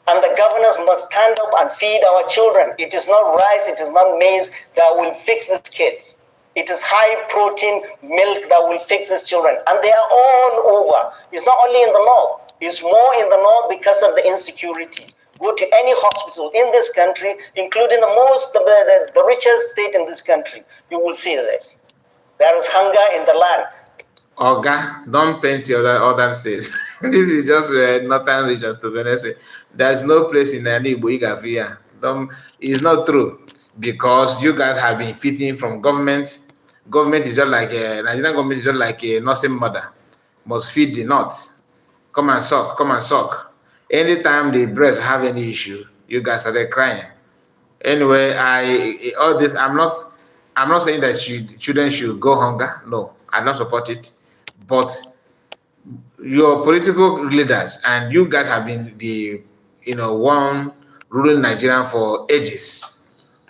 And the governors must stand up and feed our children. It is not rice, it is not maize that will fix these kids. It is high protein milk that will fix these children. And they are all over. It's not only in the north. It's more in the north because of the insecurity. Go to any hospital in this country, including the richest state in this country, you will see this. There is hunger in the land. Oga, don't paint your other states. This is just northern region, to be honest. There's no place in any Igbo. It's not true, because you guys have been fitting from government. Government is just like Nigerian government is just like a nursing mother, must feed the nuts. Come and suck, come and suck. Anytime the breast have any issue, you guys started crying. Anyway, all this, I'm not saying that children should go hunger. No, I don't support it. But your political leaders and you guys have been the one ruling Nigeria for ages.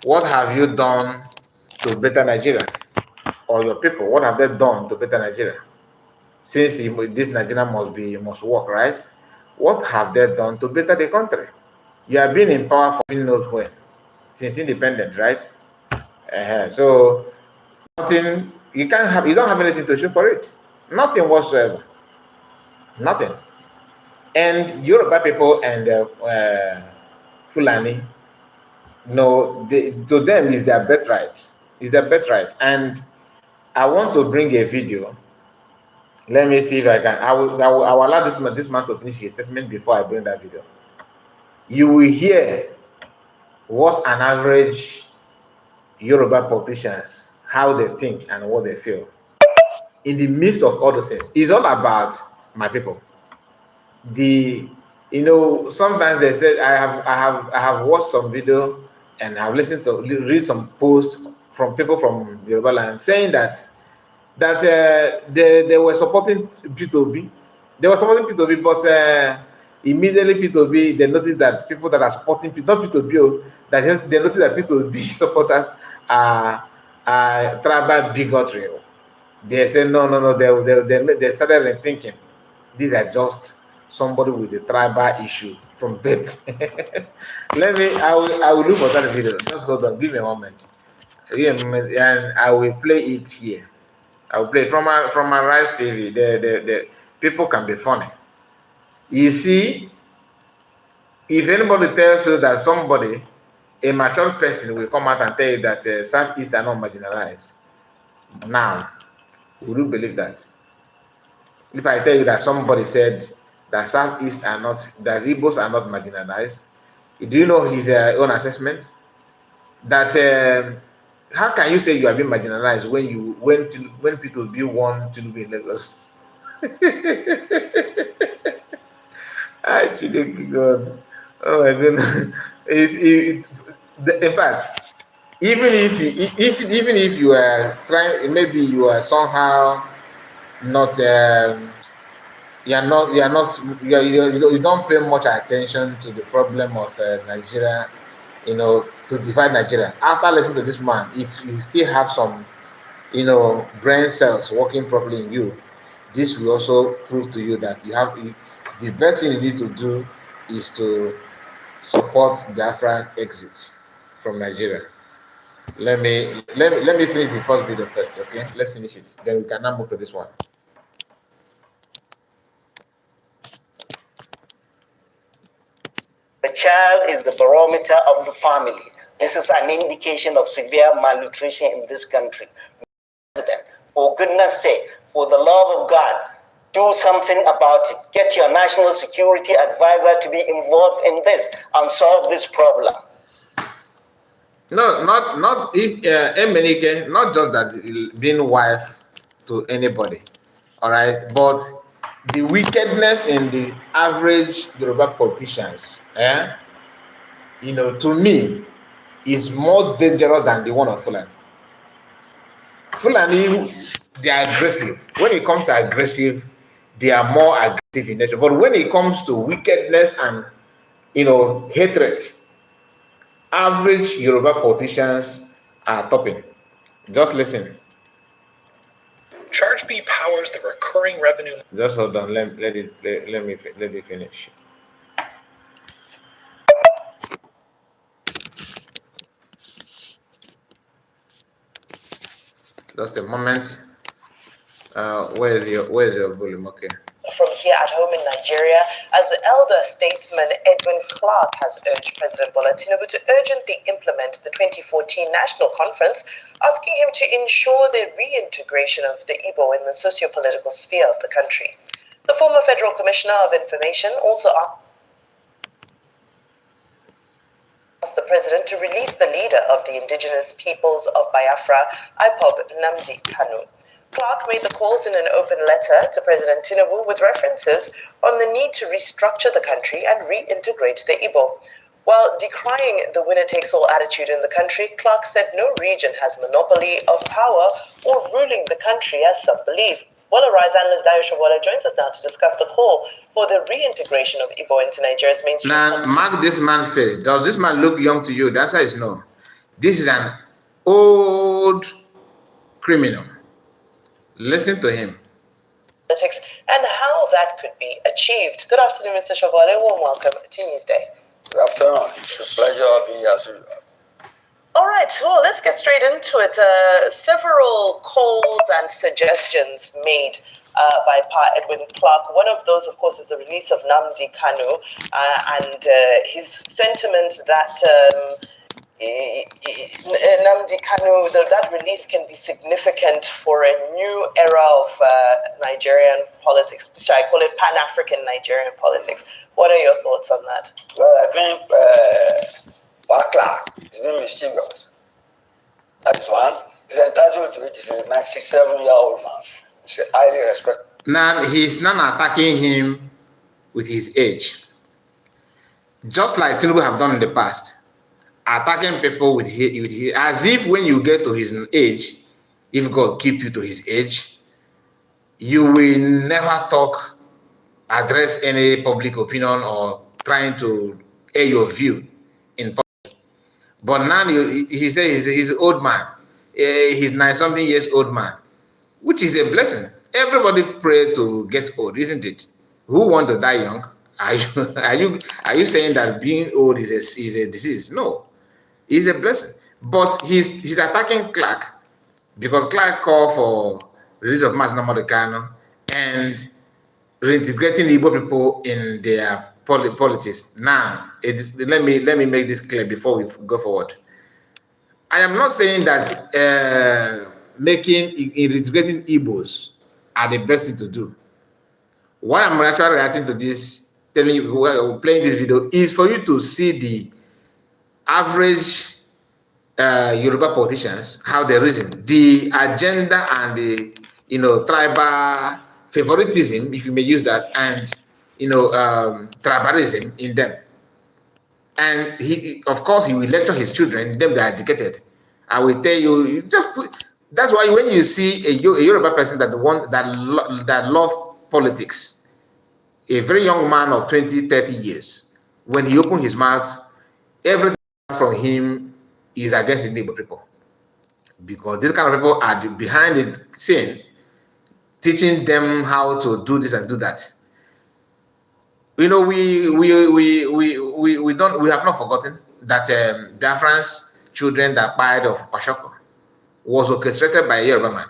What have you done to better Nigeria? Or your people, what have they done to better Nigeria? Since this Nigeria must work, right? What have they done to better the country? You have been in power for who knows when, since independence, right? So nothing. You don't have anything to show for it. Nothing whatsoever. Nothing. And Yoruba people and Fulani, to them is their birthright. It's their birthright. And I want to bring a video. Let me see if I can. I will allow this man to finish his statement before I bring that video. You will hear what an average Yoruba politicians, how they think and what they feel. In the midst of all those things, it's all about my people. Sometimes they said I have watched some video and I've listened to read some posts from people from Yoruba land saying that they were supporting P2B. They were supporting P2B, but immediately P2B, they noticed that people that are supporting not P2B, that they noticed that P2B supporters are tribal bigotry. They said no. They started thinking these are just somebody with a tribal issue from birth. I will look for that video. Just hold on, give me a moment. And I will play it here. I will play from my Rise TV. The people can be funny. You see, if anybody tells you that somebody, a mature person, will come out and tell you that Southeast are not marginalized, now, would you believe that? If I tell you that somebody said that Southeast are not, that Igbos are not marginalized, do you know his own assessment? That how can you say you have been marginalized when people be one to be in Lagos? Actually, God, oh my goodness! In fact, even if you are trying, maybe you are somehow not. You don't pay much attention to the problem of Nigeria, to divide Nigeria. After listening to this man, if you still have some, brain cells working properly in you, this will also prove to you that the best thing you need to do is to support Biafran exit from Nigeria. Let me finish the first video first, okay? Let's finish it. Then we can now move to this one. The child is the barometer of the family. This is an indication of severe malnutrition in this country. For goodness sake, for the love of God, do something about it. Get your national security advisor to be involved in this and solve this problem. No, not if Emenike, not just that being wife to anybody, all right, but the wickedness in the average Yoruba politicians, to me, is more dangerous than the one of Fulani. Fulani, they are aggressive. When it comes to aggressive, they are more aggressive in nature. But when it comes to wickedness and hatred, average Yoruba politicians are topping. Just listen. Charge B powers the recurring revenue. Just hold on. Let it finish. Just a moment. Where's your volume? Okay. From here at home in Nigeria, as the elder statesman Edwin Clark has urged President Bola Tinubu to urgently implement the 2014 National Conference, asking him to ensure the reintegration of the Igbo in the socio-political sphere of the country. The former Federal Commissioner of Information also asked the president to release the leader of the indigenous peoples of Biafra, IPOB, Nnamdi Kanu. Clark made the calls in an open letter to President Tinubu with references on the need to restructure the country and reintegrate the Igbo. While decrying the winner-takes-all attitude in the country, Clark said no region has monopoly of power or ruling the country as some believe. Rise analyst Dayo Shobola joins us now to discuss the call for the reintegration of Igbo into Nigeria's mainstream. Now, mark this man's face. Does this man look young to you? The answer is no. This is an old criminal. Listen to him. And how that could be achieved. Good afternoon, Mr. Shobola. Warm welcome to Newsday. Good afternoon. It's a pleasure being here as usual. All right, well, let's get straight into it. Several calls and suggestions made by Pa Edwin Clark. One of those, of course, is the release of Nnamdi Kanu and his sentiment that Nnamdi Kanu, that release can be significant for a new era of Nigerian politics. Shall I call it Pan-African Nigerian politics? What are your thoughts on that? Well, I think Clark is being mischievous. That is one. He's entitled to it. He's a 97-year-old man. He's highly respected. Now, he's not attacking him with his age. Just like Tinubu have done in the past. Attacking people with his, as if when you get to his age, if God keep you to his age, you will never talk, address any public opinion or trying to air your view in public. But now he says he's an old man. He's 90-something years old man, which is a blessing. Everybody pray to get old, isn't it? Who want to die young? Are you saying that being old is a disease? No. It's a blessing. But he's attacking Clark because Clark called for release of Mazi Nnamdi Kanu and reintegrating the Igbo people in their politics. Now, let me make this clear before we go forward. I am not saying that reintegrating Igbos are the best thing to do. Why I'm actually reacting to this, telling you, playing this video, is for you to see the average Yoruba politicians, how they reason, the agenda and the tribal favoritism, if you may use that, and tribalism in them. And of course, he will lecture his children, them that are educated. I will tell you, that's why when you see a Yoruba person that love politics, a very young man of 20, 30 years, when he opens his mouth, everything from him is against the Igbo people. Because these kind of people are behind the scene, teaching them how to do this and do that. We have not forgotten that Biafran's children that died of Kwashoko was orchestrated by a Yoruba man.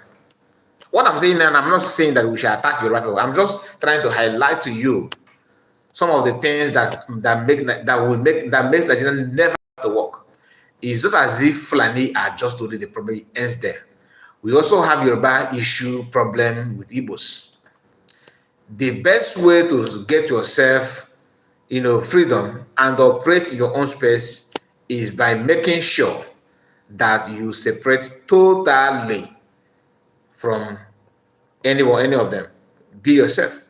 What I'm saying now, I'm not saying that we should attack Yoruba people. I'm just trying to highlight to you some of the things that makes Nigeria never to work. It's not as if Fulani are just only the problem ends there. We also have Yoruba issue problem with Igbos. The best way to get yourself, freedom and operate in your own space is by making sure that you separate totally from any of them. Be yourself.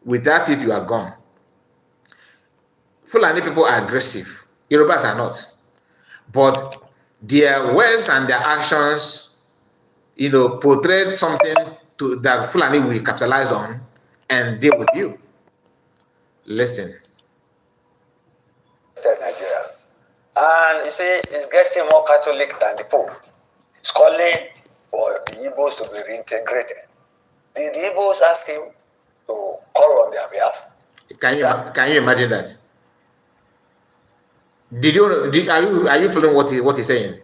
Without it, you are gone. Fulani people are aggressive. Yorubas are not. But their words and their actions, portray something that Fulani will capitalize on and deal with you. Listen. Nigeria. And you see, it's getting more Catholic than the Pope. It's calling for the Igbos to be reintegrated. Did the Igbos ask him to call on their behalf? Can you imagine that? Are you feeling what he's saying?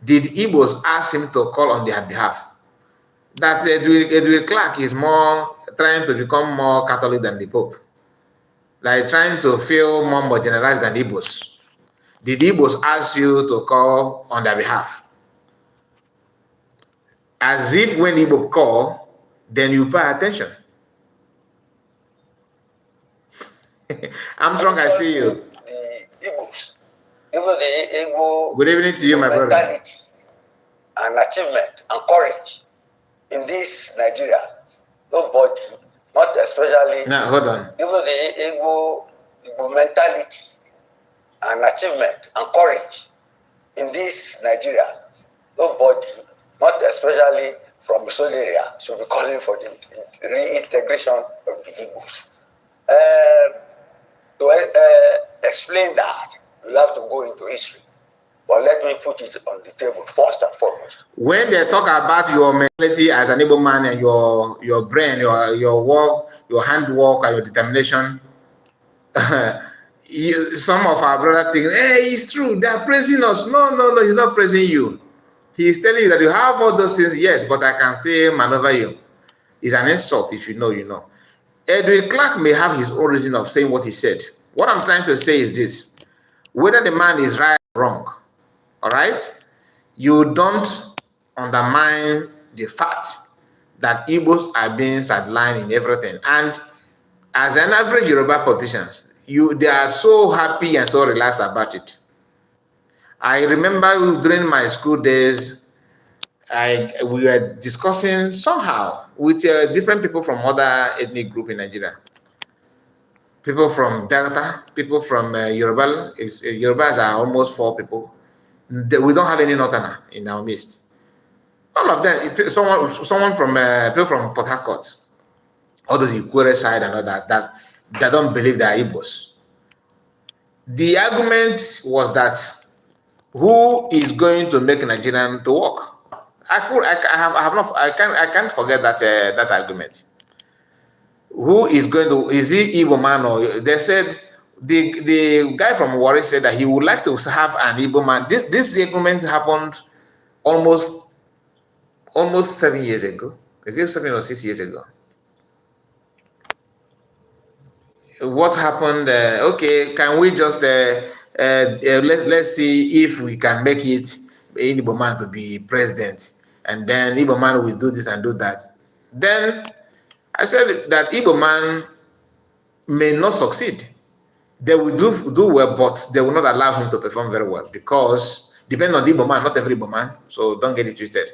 Did Igbos ask him to call on their behalf? That Edwin Clark is more trying to become more Catholic than the Pope. Like trying to feel more generalized than Igbos. Did Igbos ask you to call on their behalf? As if when Igbo call, then you pay attention. I'm strong, I see you. The Igbos, even the Igbo. Good evening to you, my brother. Mentality and achievement and courage in this Nigeria, nobody, not especially. No, hold on. Even the Igbo mentality and achievement and courage in this Nigeria, nobody, not especially from the Soul area, should be calling for the reintegration of the Igbos. To explain that, we'll have to go into history. But let me put it on the table first and foremost. When they talk about your mentality as an Igbo man and your brain, your work, your handwork, and your determination, some of our brothers think, hey, it's true, they are praising us. No, he's not praising you. He's telling you that you have all those things yet, but I can still maneuver you. It's an insult. If you know, you know. Edwin Clark may have his own reason of saying what he said. What I'm trying to say is this: whether the man is right or wrong, all right, you don't undermine the fact that Igbos are being sidelined in everything. And as an average Yoruba politicians, they are so happy and so relaxed about it. I remember during my school days, we were discussing somehow with different people from other ethnic group in Nigeria. People from Delta, people from Yoruba. Yorubas are almost 4 people. We don't have any Northerner in our midst. All of them, someone from people from Port Harcourt, all those Ikwere side and all that they don't believe they are Igbos. The argument was that who is going to make Nigerian to work? I can't forget that argument. Who is going to? Is he Igbo man or? They said the guy from Warri said that he would like to have an Igbo man. This argument happened almost 7 years ago. Is it 7 or 6 years ago? What happened? Okay, can we just let's see if we can make it Igbo man to be president, and then Igbo man will do this and do that. Then I said that Igbo man may not succeed. They will do well, but they will not allow him to perform very well because depending on the Igbo man, not every Igbo man. So don't get it twisted.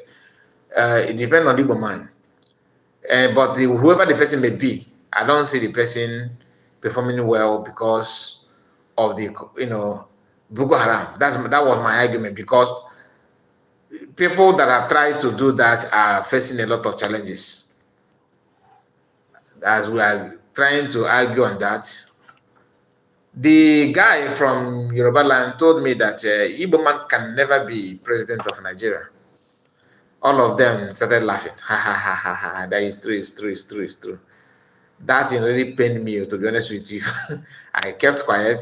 It depends on the Igbo man. But whoever the person may be, I don't see the person performing well because of the Boko Haram. That was my argument, because people that have tried to do that are facing a lot of challenges. As we are trying to argue on that, the guy from Yoruba land told me that Igbo man can never be president of Nigeria. All of them started laughing. Ha ha ha ha ha. That is true, it's true, it's true, it's true. That really pained me, to be honest with you. I kept quiet.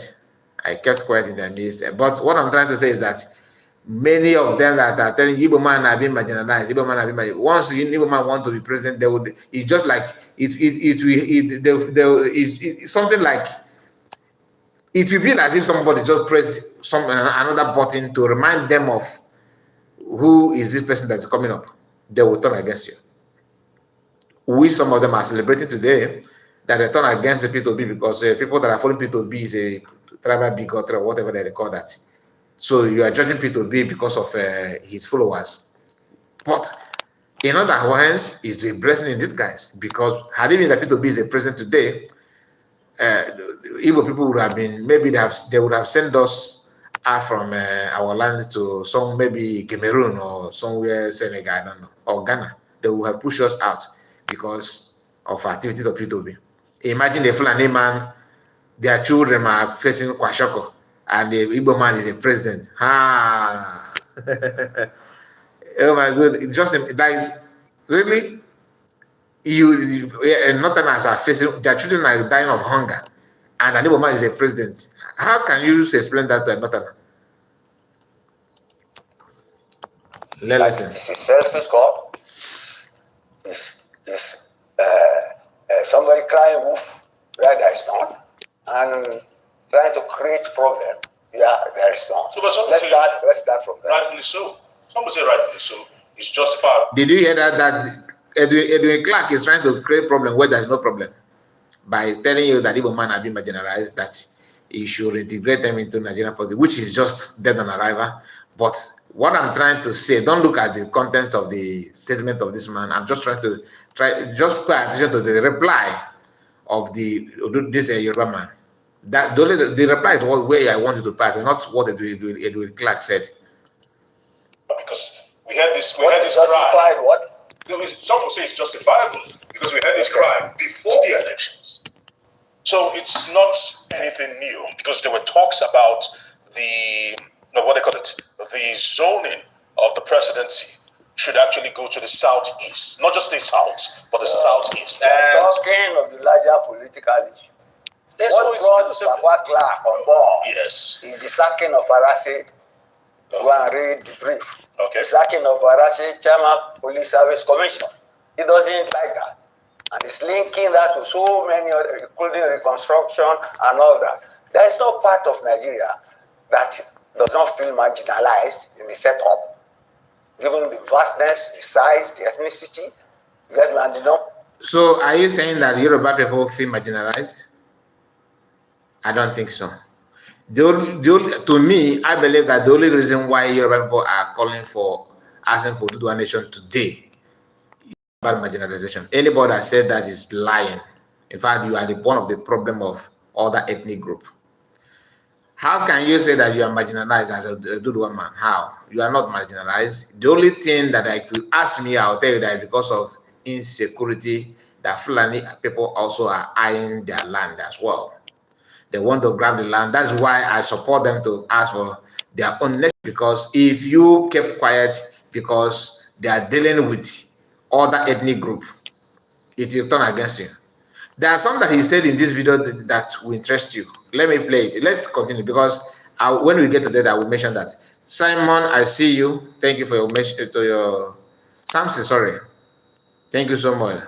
I kept quiet in their midst. But what I'm trying to say is that many of them that are telling Igbo man are being marginalized, Igbo man are being marginalized. Once Igbo man want to be president, they would. It's just like it's something like it will be as if somebody just pressed another button to remind them of who is this person that's coming up. They will turn against you. Which some of them are celebrating today, that they turn against the P2B because people that are following P2B is a tribal bigot or whatever they call that. So you are judging P2B because of his followers. But in other words, it's a blessing in disguise, because had it been that P2B is a president today, Igbo people would have been, maybe they would have sent us out from our lands to maybe Cameroon or somewhere, Senegal, I don't know, or Ghana. They would have pushed us out because of activities of P2B. Imagine the Fulani man, their children are facing Kwashoko, and the Igbo man is a president. Ah, oh my God! It's just like really, Northerners are facing their children are dying of hunger, and an Igbo man is a president. How can you explain that to a Northerner? Listen. This is selfish God. This somebody crying wolf where there is none, and trying to create problem. Yeah, there is none. So, let's start from there. Rightfully so. Some will say rightfully so. It's justified. Did you hear that Edwin Clark is trying to create problem where there's no problem by telling you that Igbo man have been marginalized, that you should integrate them into Nigerian politics, which is just dead on arrival. But what I'm trying to say, don't look at the content of the statement of this man. I'm just trying to just pay attention to the reply of this Yoruba man. That the reply is what way I wanted to pass, not what Edwin Clark said. Because we had this justified cry. What? Some will say it's justifiable because we had this cry before the elections. So it's not anything new because there were talks about the zoning of the presidency should actually go to the southeast, not just the south, but the southeast. Talking of the larger political issue. What brought Papa Clark on board? Yes. Is the sacking of Arase. Go and read the brief. Okay. The sacking of Arase, Chairman Police Service Commission. He doesn't like that. And it's linking that to so many other, including reconstruction and all that. There is no part of Nigeria that does not feel marginalized in the setup, given the vastness, the size, the ethnicity. So are you saying that Yoruba people feel marginalized? I don't think so. To me, I believe that the only reason why Yoruba people are asking for Oduduwa Nation today is about marginalization. Anybody that said that is lying. In fact, you are the one of the problem of other ethnic group. How can you say that you are marginalized as a Oduduwa man? How? You are not marginalized. The only thing that if you ask me, I'll tell you that because of insecurity, that Fulani people also are eyeing their land as well. They want to grab the land. That's why I support them to ask for their own nation. Because if you kept quiet because they are dealing with other ethnic group, it will turn against you. There are some that he said in this video that will interest you. Let me play it. Let's continue because when we get to that, I will mention that. Simon, I see you. Thank you for your message to your Samson. Sorry. Thank you so much.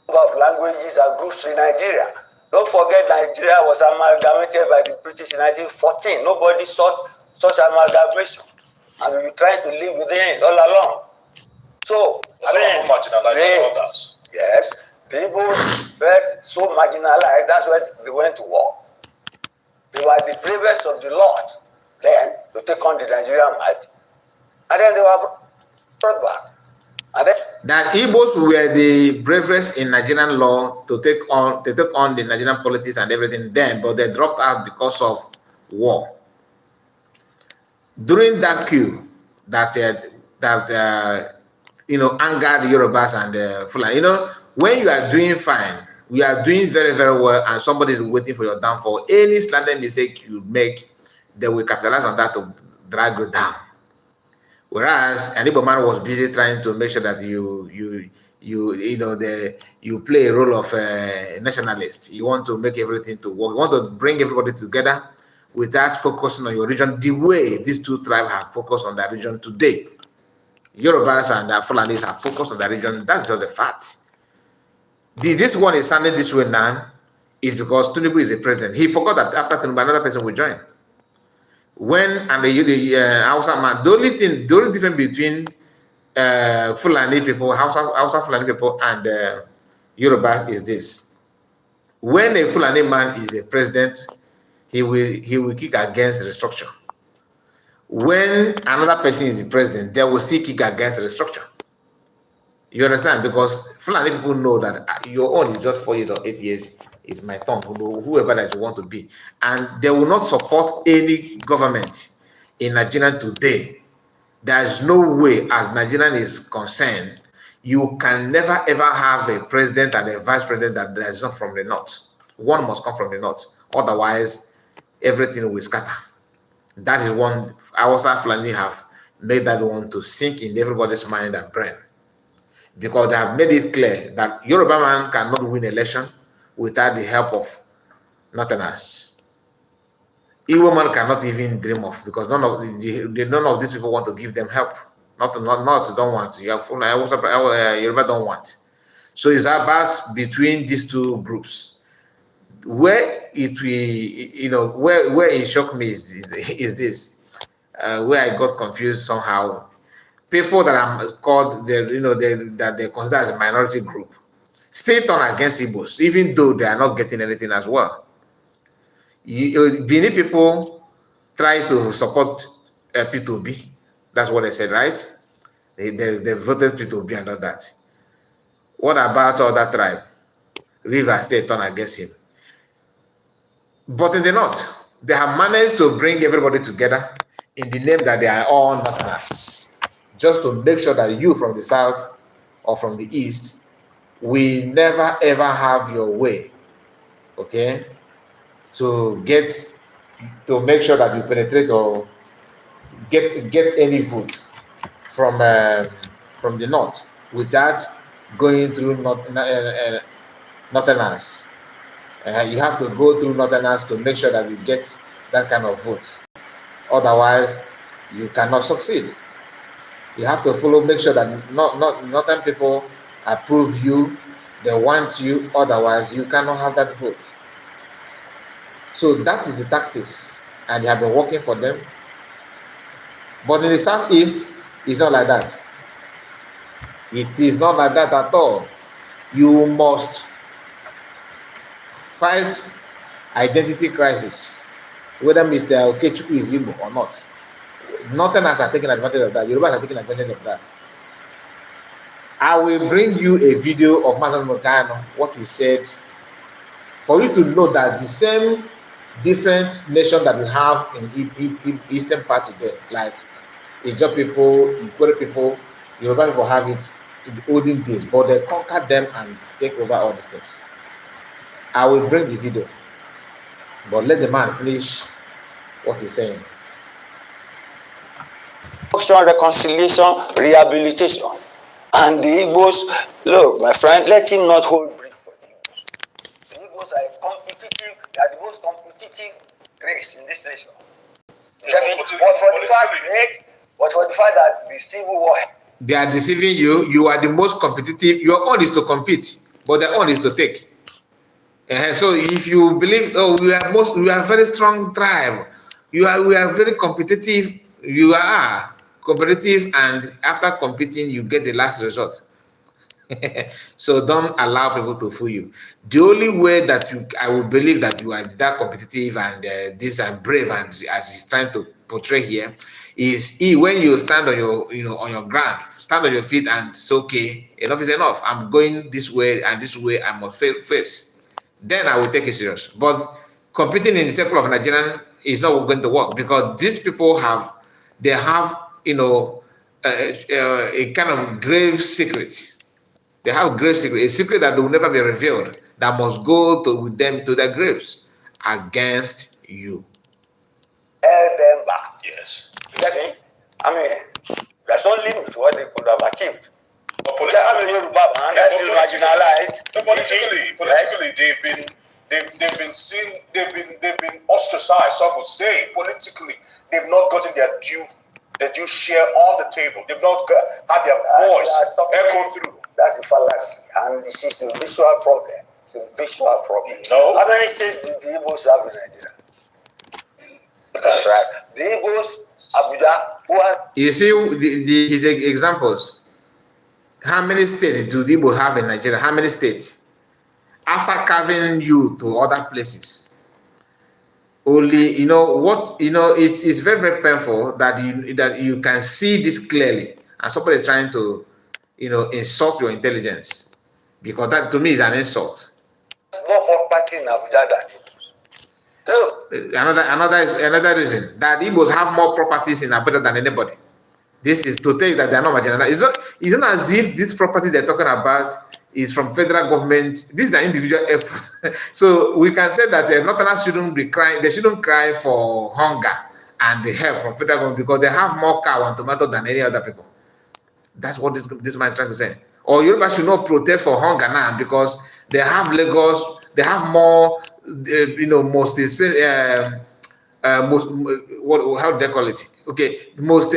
Of languages and groups in Nigeria. Don't forget Nigeria was amalgamated by the British in 1914. Nobody sought such amalgamation. And we tried to live within it all along. So, marginalized others. Yes, people felt so marginalized, that's why they went to war. They were the bravest of the lot then to take on the Nigerian might. And then they were brought back. That Igbos were the bravest in Nigerian law to take on the Nigerian politics and everything then, but they dropped out because of war. During that coup, that angered the Yorubas and Fulani. When you are doing fine, we are doing very, very well, and somebody is waiting for your downfall. Any slight mistake you make, they will capitalize on that to drag you down. Whereas an Igbo man was busy trying to make sure that you play a role of a nationalist. You want to make everything to work. You want to bring everybody together without focusing on your region the way these two tribes have focused on their region today. Yorubas and Fulanis have focused on the region. That's just a fact. This one is sounding this way now is because Tinubu is the president. He forgot that after Tinubu, another person will join. When and the Hausa man, the only difference between Fulani people, Hausa Fulani people, and Yorubas is this: when a Fulani man is a president, he will kick against restructure. When another person is the president, they will still kick against the structure. You understand? Because Fulani people know that your own is just 4 years or 8 years. It's my turn, whoever that you want to be. And they will not support any government in Nigeria today. There's no way, as Nigerian is concerned, you can never ever have a president and a vice president that is not from the north. One must come from the north. Otherwise, everything will scatter. That is one. Hausa Fulani have made that one to sink in everybody's mind and brain, because they have made it clear that Yoruba man cannot win election without the help of Northerners. Igbo man cannot even dream of, because none of these people want to give them help. Not don't want. Yoruba don't want. So it's about between these two groups. Where it will, where it shocked me is this, where I got confused somehow. People that are called that they consider as a minority group still turn against Igbos, even though they are not getting anything as well. Benin people try to support P2B. That's what they said, right? They voted P2B and all that. What about other tribe? River State turned against him. But in the north, they have managed to bring everybody together in the name that they are all Northerners, just to make sure that you from the south or from the east will never ever have your way, okay, to make sure that you penetrate or get any vote from the north without going through Northerners. You have to go through Northerners to make sure that you get that kind of vote. Otherwise, you cannot succeed. You have to make sure that Northern people approve you, they want you, otherwise you cannot have that vote. So that is the tactics, and they have been working for them. But in the southeast, it's not like that. It is not like that at all. You must fight identity crisis, whether Mr. Okechukwu is Igbo or not. Northerners are taking advantage of that. Yorubas are taking advantage of that. I will bring you a video of Mazen Mokano, what he said, for you to know that the same different nation that we have in eastern part today, like Ijaw people, Ikwere people, Yoruba people have it in the olden days, but they conquered them and take over all these things. I will bring the video, but let the man finish what he's saying. Reconciliation, rehabilitation. And the Igbos, look, my friend, let him not hold brief for the Igbos. The Igbos they are the most competitive race in this nation. But for the fact that the civil war, they are deceiving you. You are the most competitive. Your own is to compete, but their own is to take. So if you believe, we are very strong tribe, we are very competitive, you are competitive, and after competing you get the last result. So don't allow people to fool you. The only way that I will believe that you are that competitive and this and brave, and as he's trying to portray here, is when you stand on your on your ground, stand on your feet and say, okay, enough is enough. I'm going this way, and this way I must face. Then I will take it serious. But competing in the circle of Nigerian is not going to work, because these people have a kind of grave secret. They have grave secret, a secret that will never be revealed, that must go with them to their graves against you. Them back. Yes. Okay? I mean, there's no limit to what they could have achieved. Politically, they've been seen, they've been ostracized. Some would say politically, they've not gotten their due share on the table. They've not had their voice echoed through. That's a fallacy, and this is a visual problem. It's a visual problem. No. How many states do the Igbos have in Nigeria? That's right. The Igbos, Abuja, You see his examples. How many states do the Igbo have in Nigeria? How many states? After carving you to other places, only it's very, very painful that you can see this clearly, and somebody is trying to insult your intelligence, because that to me is an insult. more property in Abuja than Another reason that Igbos have more properties in Abuja than anybody. This is to tell you that they are not marginalized. It's not as if this property they're talking about is from federal government. This is an individual effort. So we can say that Northerners shouldn't be crying. They shouldn't cry for hunger and the help from federal government because they have more cow and tomato than any other people. That's what this man is trying to say. Or Yoruba should not protest for hunger now because they have Lagos. They have more, most how do they call it? Okay, most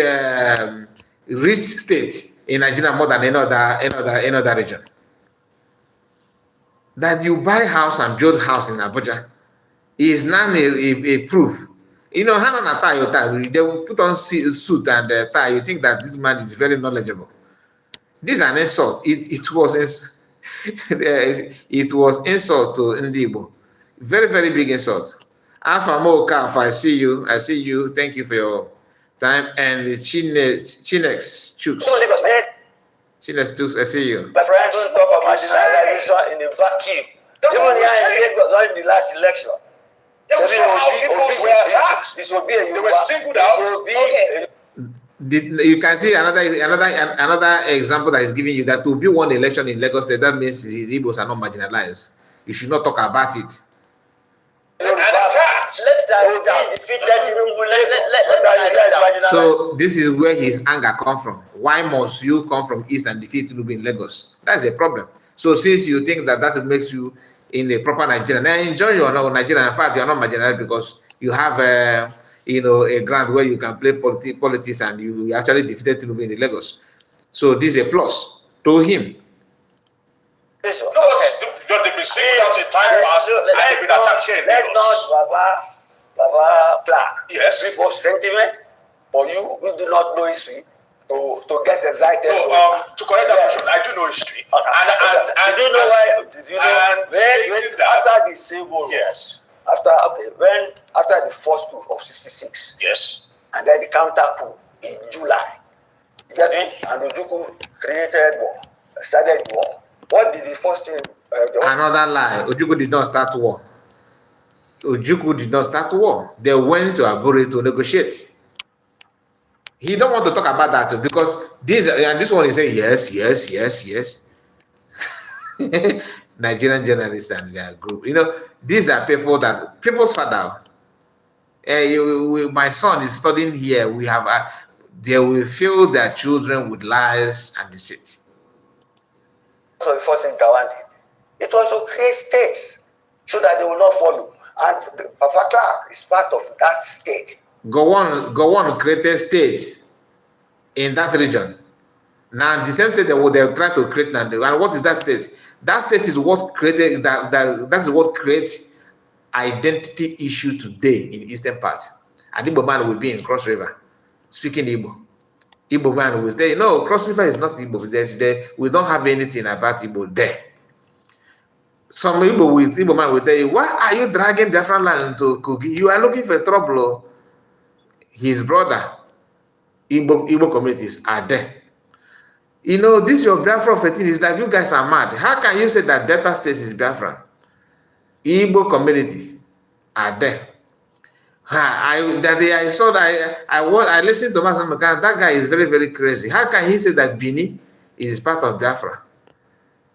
rich state in Nigeria more than any other region. That you buy house and build house in Abuja is now a proof. Hand on a tie, your tie. They will put on suit and tie. You think that this man is very knowledgeable. This is an insult. It was insult to Ndibo. Very, very big insult. Alpha Moka, I see you. Thank you for your time. And Chinex Chooks. Chinex Chooks, I see you. My friends, talk about marginalization in a vacuum. Even here in the last election, they will show how Igbos were attacked. They were singled out. You can see another example that is giving you that to be one election in Lagos State, that means the Igbos are not marginalized. You should not talk about it. So this is where his anger comes from. Why must you come from East and defeat Tinubu in Lagos? That's a problem. So since you think that makes you in a proper Nigerian, now enjoy your Nigerian. In fact, you are not marginalized because you have a grant where you can play politics and you actually defeated Tinubu in Lagos. So this is a plus to him. You're the receiving out a time pass. I have been attacked here in Lagos. Baba Clark. Yes. People sentiment for you who do not know history to get excited. No, to correct that question, I do know history. Okay. And did you know why? Did you know when after the Civil War? Yes. After the first coup of '66. Yes. And then the counter coup in July. You get me? And Ojukwu created war, started war. What did the first thing? Another lie. Ojukwu did not start war. Ojukwu did not start war. They went to Aburi to negotiate. He don't want to talk about that because this one is saying yes. Nigerian journalists and their group. These are people's father. My son is studying here. They will fill their children with lies and deceit. So the first thing Gawandi, it was to create states so that they will not follow. And Papa Clark is part of that state. Go on, create states in that region. Now, the same state they'll try to create now. And what is that state? That state is what created that's what creates identity issue today in eastern part. And Igbo man will be in Cross River speaking Igbo. Igbo man will say, no, Cross River is not Igbo. We don't have anything about Igbo there. Some Igbo man will tell you, why are you dragging Biafra land to Kogi? You are looking for trouble. His brother, Igbo communities are there. This your Biafra 15 is like you guys are mad. How can you say that Delta State is Biafra? Igbo community are there. I saw that I listened to Master Mekan. That guy is very, very crazy. How can he say that Bini is part of Biafra?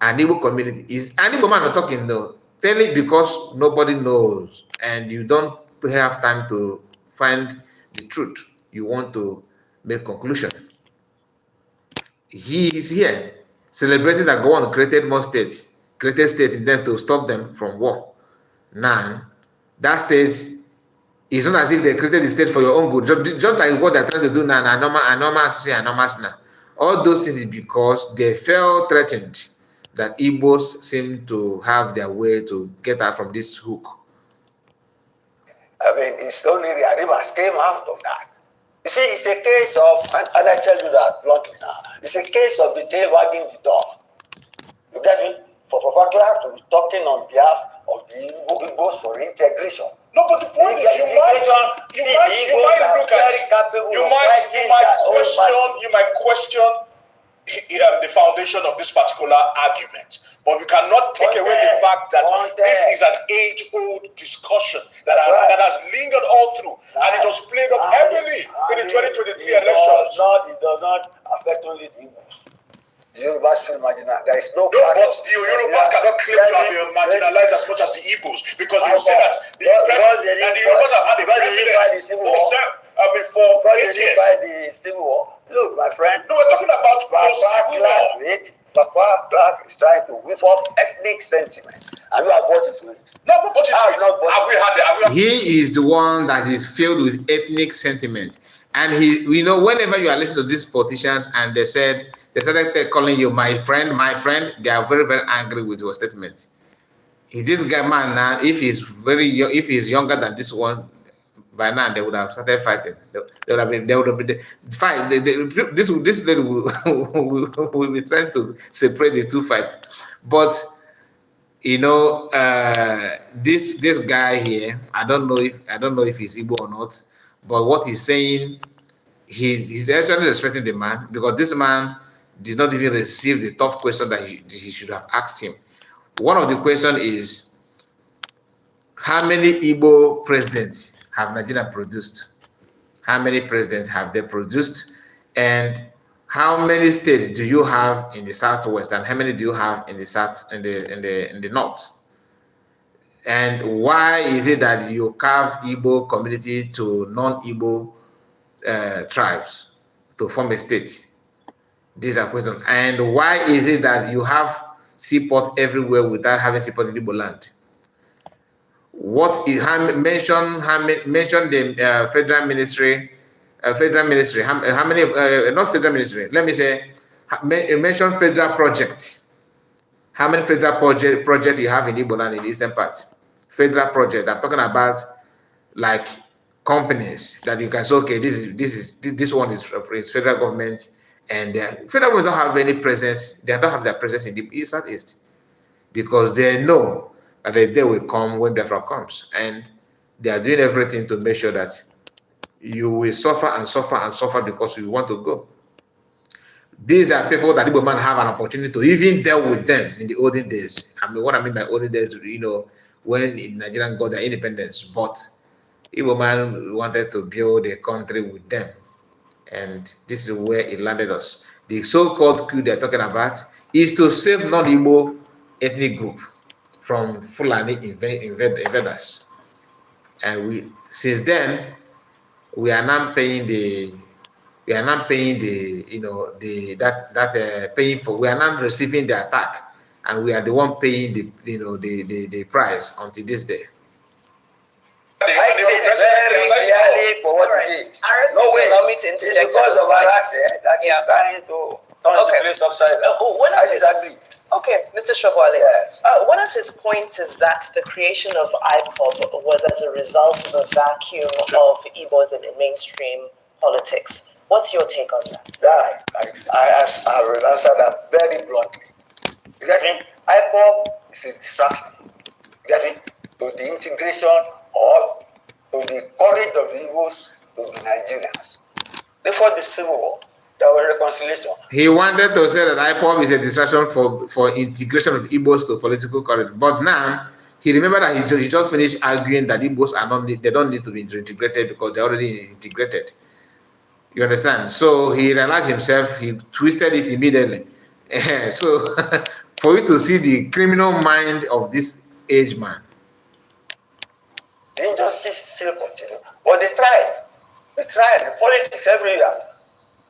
And Igbo community is an Igbo man talking though. Tell it because nobody knows and you don't have time to find the truth. You want to make conclusion. He is here celebrating that Gowon created state in them to stop them from war. Now, that state is not as if they created the state for your own good, just like what they're trying to do now. Anonymous now. All those things is because they felt threatened that Igbos seem to have their way to get out from this hook. It's only the Arribas came out of that. You see, it's a case of, and I tell you that bluntly now, it's a case of the tail wagging the dog. You get me? For Papa Clark to be talking on behalf of the Igbos for integration. No, but the point is, you might question the foundation of this particular argument. But we cannot take away the fact that this is an age-old discussion that has lingered all through, and it was played up heavily in the 2023 elections. It does not affect only the Igbos. Yorubas feel marginal. There is no. No, but the Yorubas cannot claim to have been marginalized as much as the Igbos, because they will say that the Yorubas have had a president for 8 years. The Civil War. Look, my friend. No, we're talking about post-Civil War. Papa Clark is trying to whip up ethnic sentiment, and you have bought into it. No, but have we he is the one that is filled with ethnic sentiment, and whenever you are listening to these politicians and they started calling you my friend, they are very, very angry with your statement. This guy man now, if he's younger than this one, by now they would have started fighting. They would have been fight. This lady will be trying to separate the two fights. But this guy here, I don't know if he's Igbo or not. But what he's saying, he's actually respecting the man, because this man did not even receive the tough question that he should have asked him. One of the questions is, how many Igbo presidents have Nigeria produced? How many presidents have they produced? And how many states do you have in the southwest, and how many do you have in the south, in the north? And why is it that you carved Igbo community to non-Igbo tribes to form a state? These are questions. And why is it that you have seaport everywhere without having seaport in Igbo land? What is mention the federal ministry? How many? Not federal ministry. Let me say, mention federal project. How many federal project you have in Igbo land in the eastern part? Federal project. I'm talking about like companies that you can say, okay, this one is federal government, and federal government don't have any presence. They don't have their presence in the east and east, because they know that the day will come when Biafra comes, and they are doing everything to make sure that you will suffer and suffer and suffer because you want to go. These are people that Igbo man have an opportunity to even deal with them in the olden days. I mean, what I mean by olden days, when Nigerian got their independence, but Igbo man wanted to build a country with them, and this is where it landed us. The so-called coup they're talking about is to save non-Igbo ethnic group from Fulani invaders, and since then we are not paying we are not receiving the attack, and we are the one paying the price until this day. I say very clearly for what it is. No way. Allow me to interject. Because of Arase that is trying to turn the place upside down. I disagree. Okay, Mr. Shohwale. Yes. One of his points is that the creation of IPOB was as a result of a vacuum of Igbos in mainstream politics. What's your take on that? I will answer that very bluntly. You get me? IPOB is a distraction. You get me? To the integration or to the courage of the Igbos to the Nigerians. Before the Civil War, there was reconciliation. He wanted to say that IPOB is a distraction for integration of Igbos to political courage. But now, he remembered that he just finished arguing that Igbos they don't need to be integrated because they're already integrated. You understand? So he realized himself, he twisted it immediately. So for you to see the criminal mind of this age man. The injustice still continue. But they tried. They tried. The politics everywhere.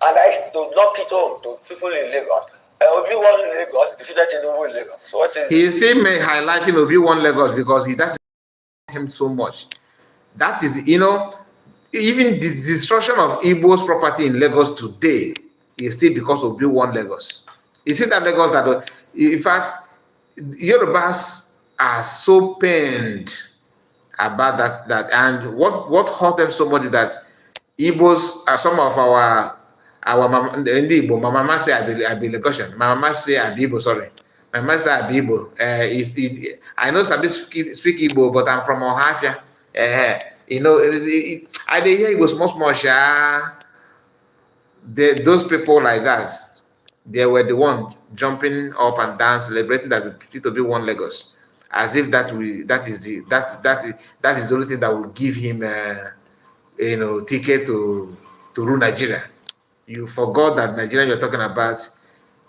And I do not pit home to people in Lagos. Obi-Wan in Lagos defeated Tinubu in Lagos. So what is he is still highlighting Obi-Wan Lagos because that's him so much. That is, even the destruction of Igbo's property in Lagos today is still because of Obi-Wan Lagos. You see that Lagos that, in fact, Yorubas are so pained about that, and what hurt them so much is that Igbos are some of our mama Igbo. My mama say I be Lagosian. My mama say I be Igbo. Sorry, my mama say I be Igbo. I know some speak Igbo, but I'm from Ohafia. I dey hear Igbo small. Those people like that. they were the one jumping up and down, celebrating that the P2B won Lagos, as if that is the only thing that will give him ticket to rule Nigeria. You forgot that Nigeria you're talking about.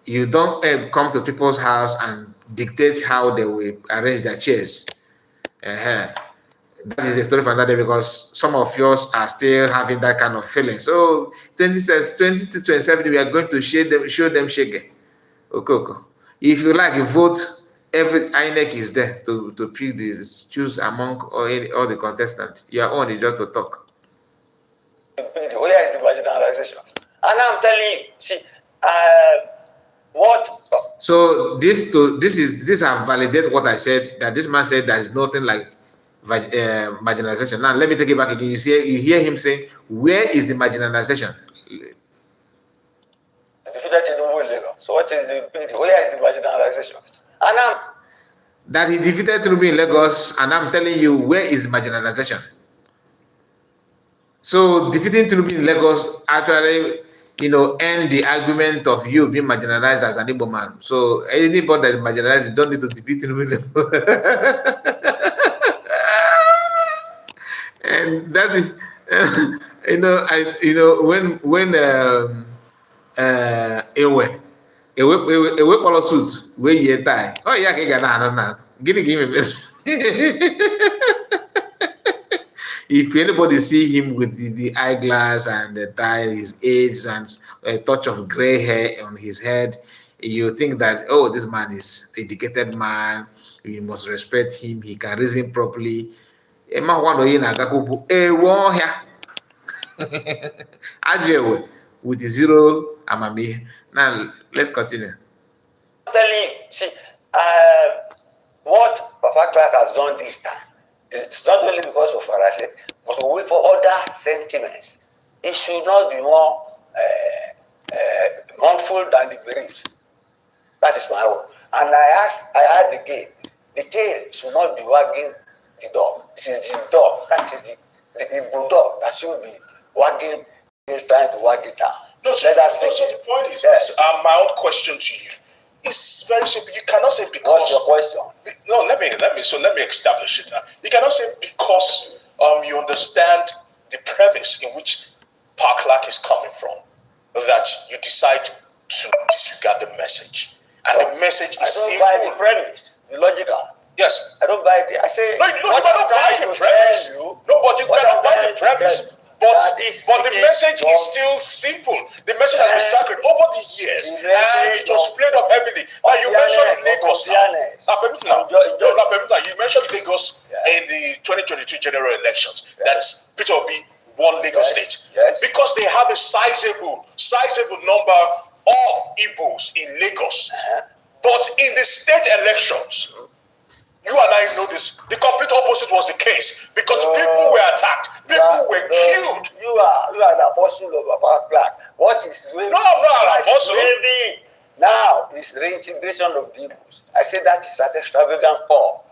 You don't come to people's house and dictate how they will arrange their chairs. That is a story for another day, because some of yours are still having that kind of feeling. So 20 to 27, we are going to show them shake. Okay. If you like, vote. Every INEC is there to pick this, choose among all the contestants. Your own is just to talk. Where is the marginalization? And I'm telling you, see, what? So this have validated what I said, that this man said there is nothing like marginalization. Now let me take it back again. You hear him saying, where is the marginalization? So what is where is the marginalization? And that he defeated Tinubu in Lagos, and I'm telling you, where is marginalization? So defeating Tinubu in Lagos actually, end the argument of you being marginalized as an Igbo man. So anybody that is marginalized, you don't need to defeat Tinubu. And that is, when Ewe polo suit, where you tie. Oh yeah, na. Give me best. If anybody see him with the eyeglass and the tie, his age and a touch of gray hair on his head, you think that, oh, this man is an educated man. We must respect him. He can reason properly. With zero amami. Now let's continue. I'm telling you, see, what Papa Clark has done this time, it's not only because of Farase, but for other sentiments. It should not be more mournful than the bereaved. That is my own. And I add again, the tail should not be wagging the dog. This is the dog. That is the bulldog that should be wagging. He's trying to wag it down. No, so the point is this. My own question to you is very simple. You cannot say because. What's your question? No, let me establish it. You cannot say because you understand the premise in which Clark is coming from, that you decide to disregard the message. And the message is simple. I don't buy the premise, the logical. Yes. I don't buy it. I say, no, you cannot buy the premise. No, but you cannot buy the premise. But the message is still simple. The message has been sacred over the years, and it was played up heavily. Now you mentioned Lagos. You mentioned Lagos in the 2022 general elections. That's Peter Obi won Lagos State because they have a sizable number of Igbos in Lagos. But in the state elections, you and I know this. The complete opposite was the case because people were attacked, people were killed. You are the apostle of Papa Clark. What is really? No, I'm not an apostle. Now is reintegration of the Igbos. I say that is an extravagant form.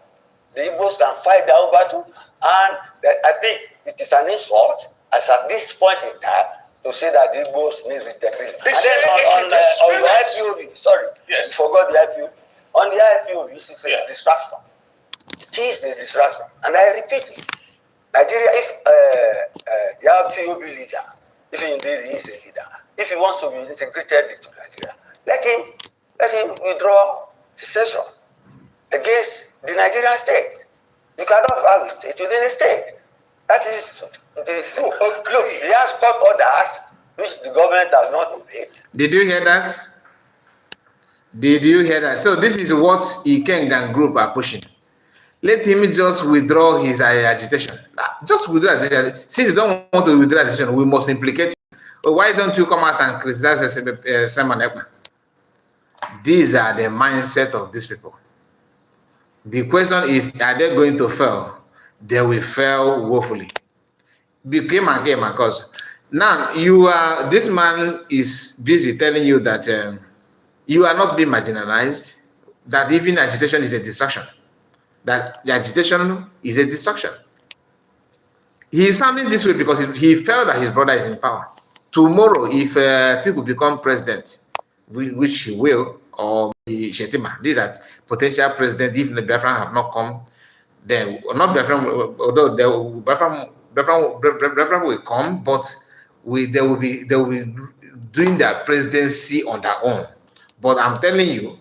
The Igbos can fight their own battle, and I think it is an insult, as at this point in time, to say that the Igbos need reintegration. And then on the IPOB, sorry, you forgot the IPOB. On the IPOB, it's a distraction. It is the distraction. And I repeat it. Nigeria, if the IPOB leader, if indeed he is a leader, if he wants to be integrated into Nigeria, let him withdraw secession against the Nigerian state. You cannot have a state within a state. That is the look, he has court orders which the government does not obey. Did you hear that? Did you hear that? So this is what Ikengan group are pushing. Let him just withdraw his agitation. Just withdraw agitation. Since you don't want to withdraw agitation, we must implicate you. But why don't you come out and criticize Simon Ekpa? These are the mindset of these people. The question is, are they going to fail? They will fail woefully. Became a game, because now this man is busy telling you that you are not being marginalized, that even agitation is a distraction. That the agitation is a distraction. He is sounding this way because he felt that his brother is in power. Tomorrow, if Atiku become president, which he will, or Shetima. These are potential presidents if the Biafran have not come. Then not Biafran, although Biafran will come, but they will be doing their presidency on their own. But I'm telling you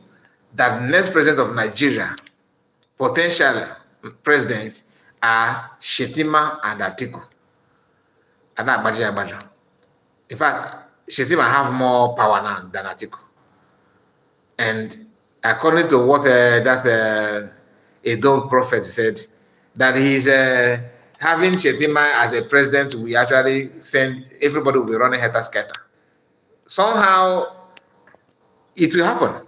that next president of Nigeria, potential presidents are Shetima and Atiku. And Abajo. In fact, Shetima have more power now than Atiku. And according to what that Edo prophet said, that he's having Shetima as a president, we actually send everybody will be running helter-skelter. Somehow, it will happen.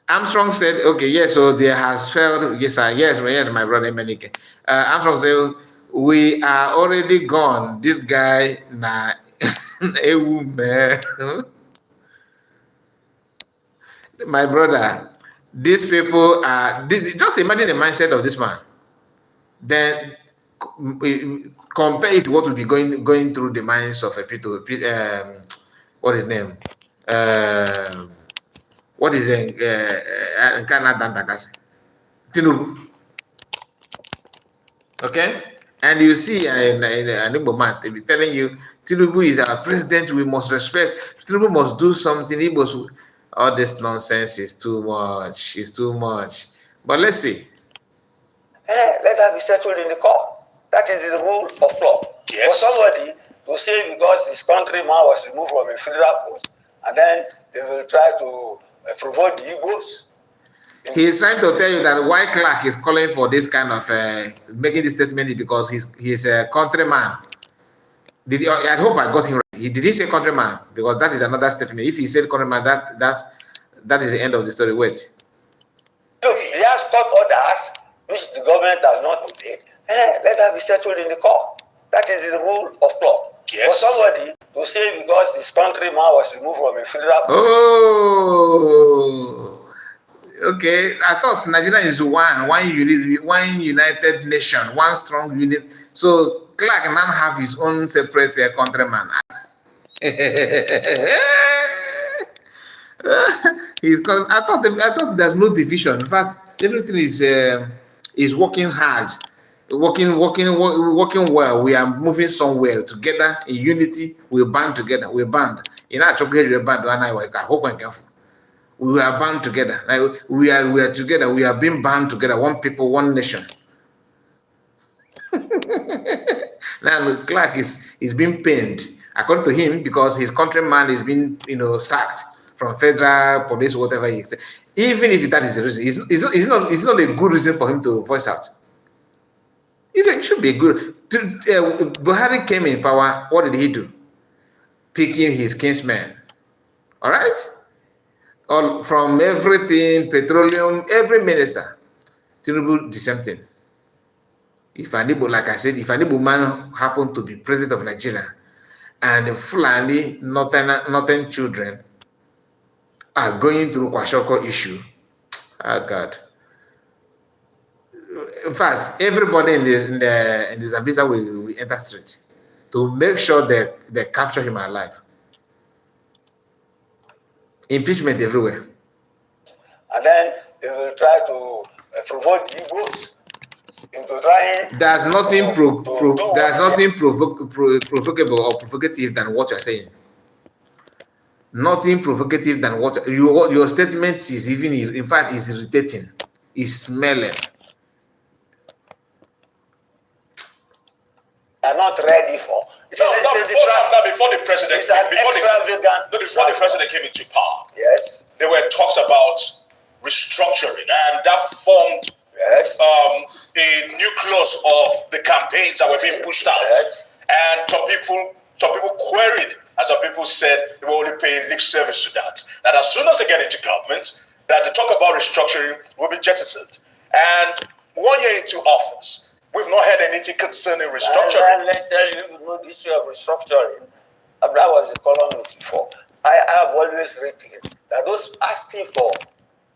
Armstrong said, okay, yes, so there has failed. Yes, sir. Yes, my brother Menike. Armstrong said, we are already gone. This guy, nah, my brother, these people are, just imagine the mindset of this man. Then compare it to what will be going through the minds of a people, what is his name? What is Tinubu? Okay? And you see an Igbo man, they be telling you, Tinubu is our president, we must respect. Tinubu must do something. All this nonsense is too much. It's too much. But let's see. Let that be settled in the court. That is the rule of law. Yes. For somebody to say because his countryman was removed from a federal post, and then they will try to provoke the Igbos. He's trying to tell you that why Clark is calling for this kind of making this statement because he's a countryman. I hope I got him right. Did he say countryman? Because that is another statement. If he said countryman, that is the end of the story. Wait. Look, he has court orders which the government has not obeyed. Let that be settled in the court. That is the rule of law. Yes. For somebody to say because his countryman was removed from a federal. Oh. Okay, I thought Nigeria is one united nation, one strong unit. So Clark now have his own separate countryman. I thought there's no division. In fact, everything is working hard, working well. We are moving somewhere together in unity. We band together. We band. You know, we are bound together. Like we are together. We are being bound together. One people, one nation. Now Clark is being pained, according to him, because his countryman is being sacked from federal police, whatever he said. Even if that is the reason, it's not a good reason for him to voice out. It should be good. Buhari came in power. What did he do? Picking his kinsmen. All right. All from everything, petroleum, every minister, Tinubu the same thing. If an Igbo, like I said, if an Igbo man happened to be president of Nigeria, and the Fulani northern children are going through Kwashoko issue, oh God. In fact, everybody in the Zambia will enter street to make sure they capture him alive. Impeachment everywhere. And then they will try to provoke the Igbos into trying. There's nothing provocable or provocative than what you're saying. Nothing provocative than what your statement is even. In fact, is irritating. It's smelling. Are not ready for. Before the president came into power, yes, there were talks about restructuring, and that formed a nucleus of the campaigns that were being pushed out. Yes. And some people queried, and some people said they were only paying lip service to that. That as soon as they get into government, that the talk about restructuring will be jettisoned. And 1 year into office, we've not heard anything concerning restructuring. Let me tell you, if you know the issue of restructuring, Abraham was a columnist before. I have always written that those asking for